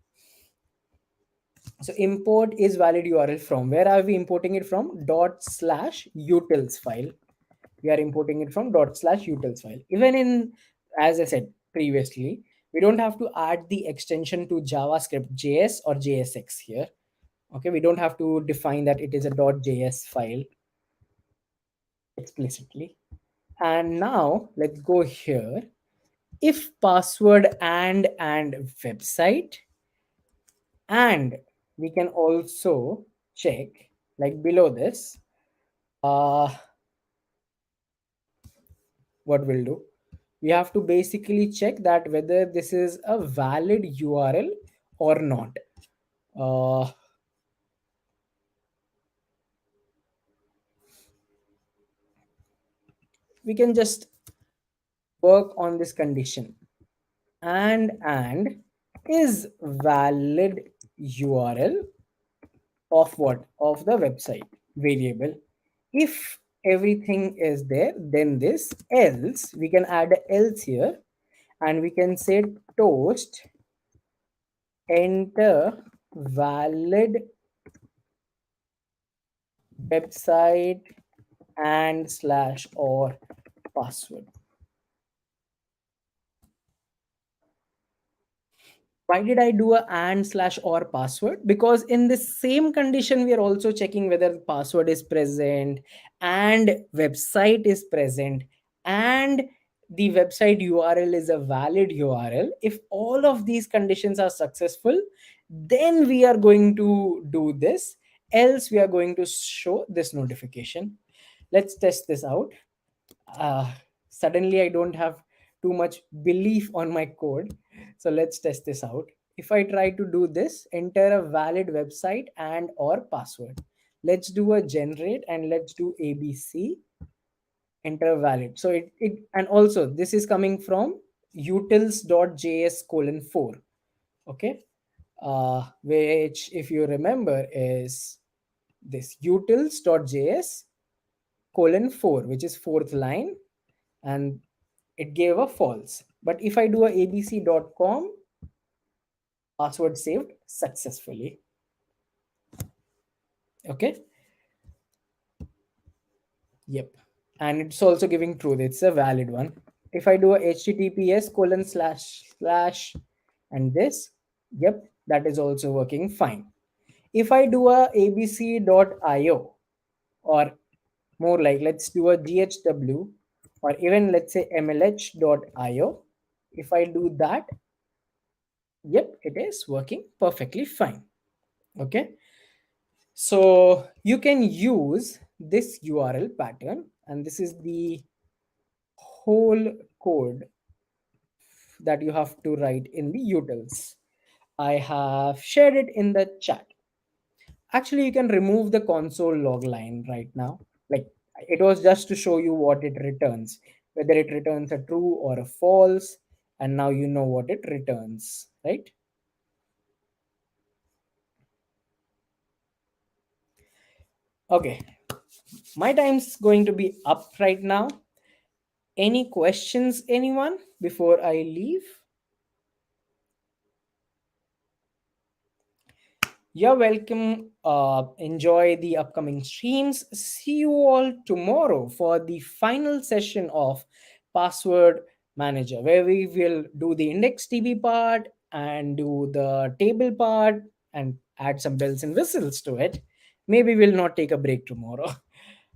So import is valid URL from, where are we importing it from? ./utils file. We are importing it from ./utils file. Even in, as I said previously, we don't have to add the extension to JavaScript JS or JSX here. Okay, we don't have to define that it is a .js file explicitly. And now let's go here. If password and website, and we can also check like below this, uh, what we'll do, we have to basically check that whether this is a valid URL or not. Uh, we can just work on this condition, and is valid URL of what, of the website variable. If everything is there, then this, else we can add a else here, and we can say toast enter valid website and slash or password. Why did I do a and slash or password? Because in the same condition we are also checking whether the password is present and website is present and the website URL is a valid URL. If all of these conditions are successful, then we are going to do this, else we are going to show this notification. Let's test this out. uh, Suddenly I don't have too much belief on my code, so let's test this out. If I try to do this, enter a valid website and or password, let's do a generate and let's do ABC, enter valid. So it and also this is coming from utils.js colon 4. Okay, which if you remember is this utils.js colon 4, which is fourth line, and it gave a false. But if I do a abc.com, password saved successfully. Okay. Yep. And it's also giving truth. It's a valid one. If I do a https colon slash slash and this, yep, that is also working fine. If I do a abc.io, or more like let's do a GHW, or even let's say mlh.io, if I do that, yep, it is working perfectly fine. Okay, so you can use this URL pattern, and this is the whole code that you have to write in the utils. I have shared it in the chat. Actually, you can remove the console log line right now. Like, it was just to show you what it returns, whether it returns a true or a false, and now you know what it returns, right? Okay, my time's going to be up right now. Any questions, anyone, before I leave? You're welcome. Enjoy the upcoming streams. See you all tomorrow for the final session of Password Manager, where we will do the index DB part and do the table part and add some bells and whistles to it. Maybe we'll not take a break tomorrow.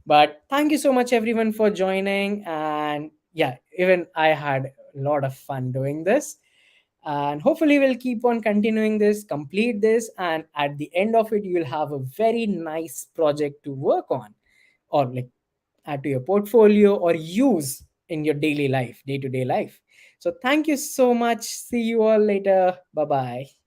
But thank you so much, everyone, for joining. And yeah, even I had a lot of fun doing this. And hopefully, we'll keep on continuing this, complete this, and at the end of it, you'll have a very nice project to work on, or like add to your portfolio or use in your daily life, day to day life. So, thank you so much. See you all later. Bye bye.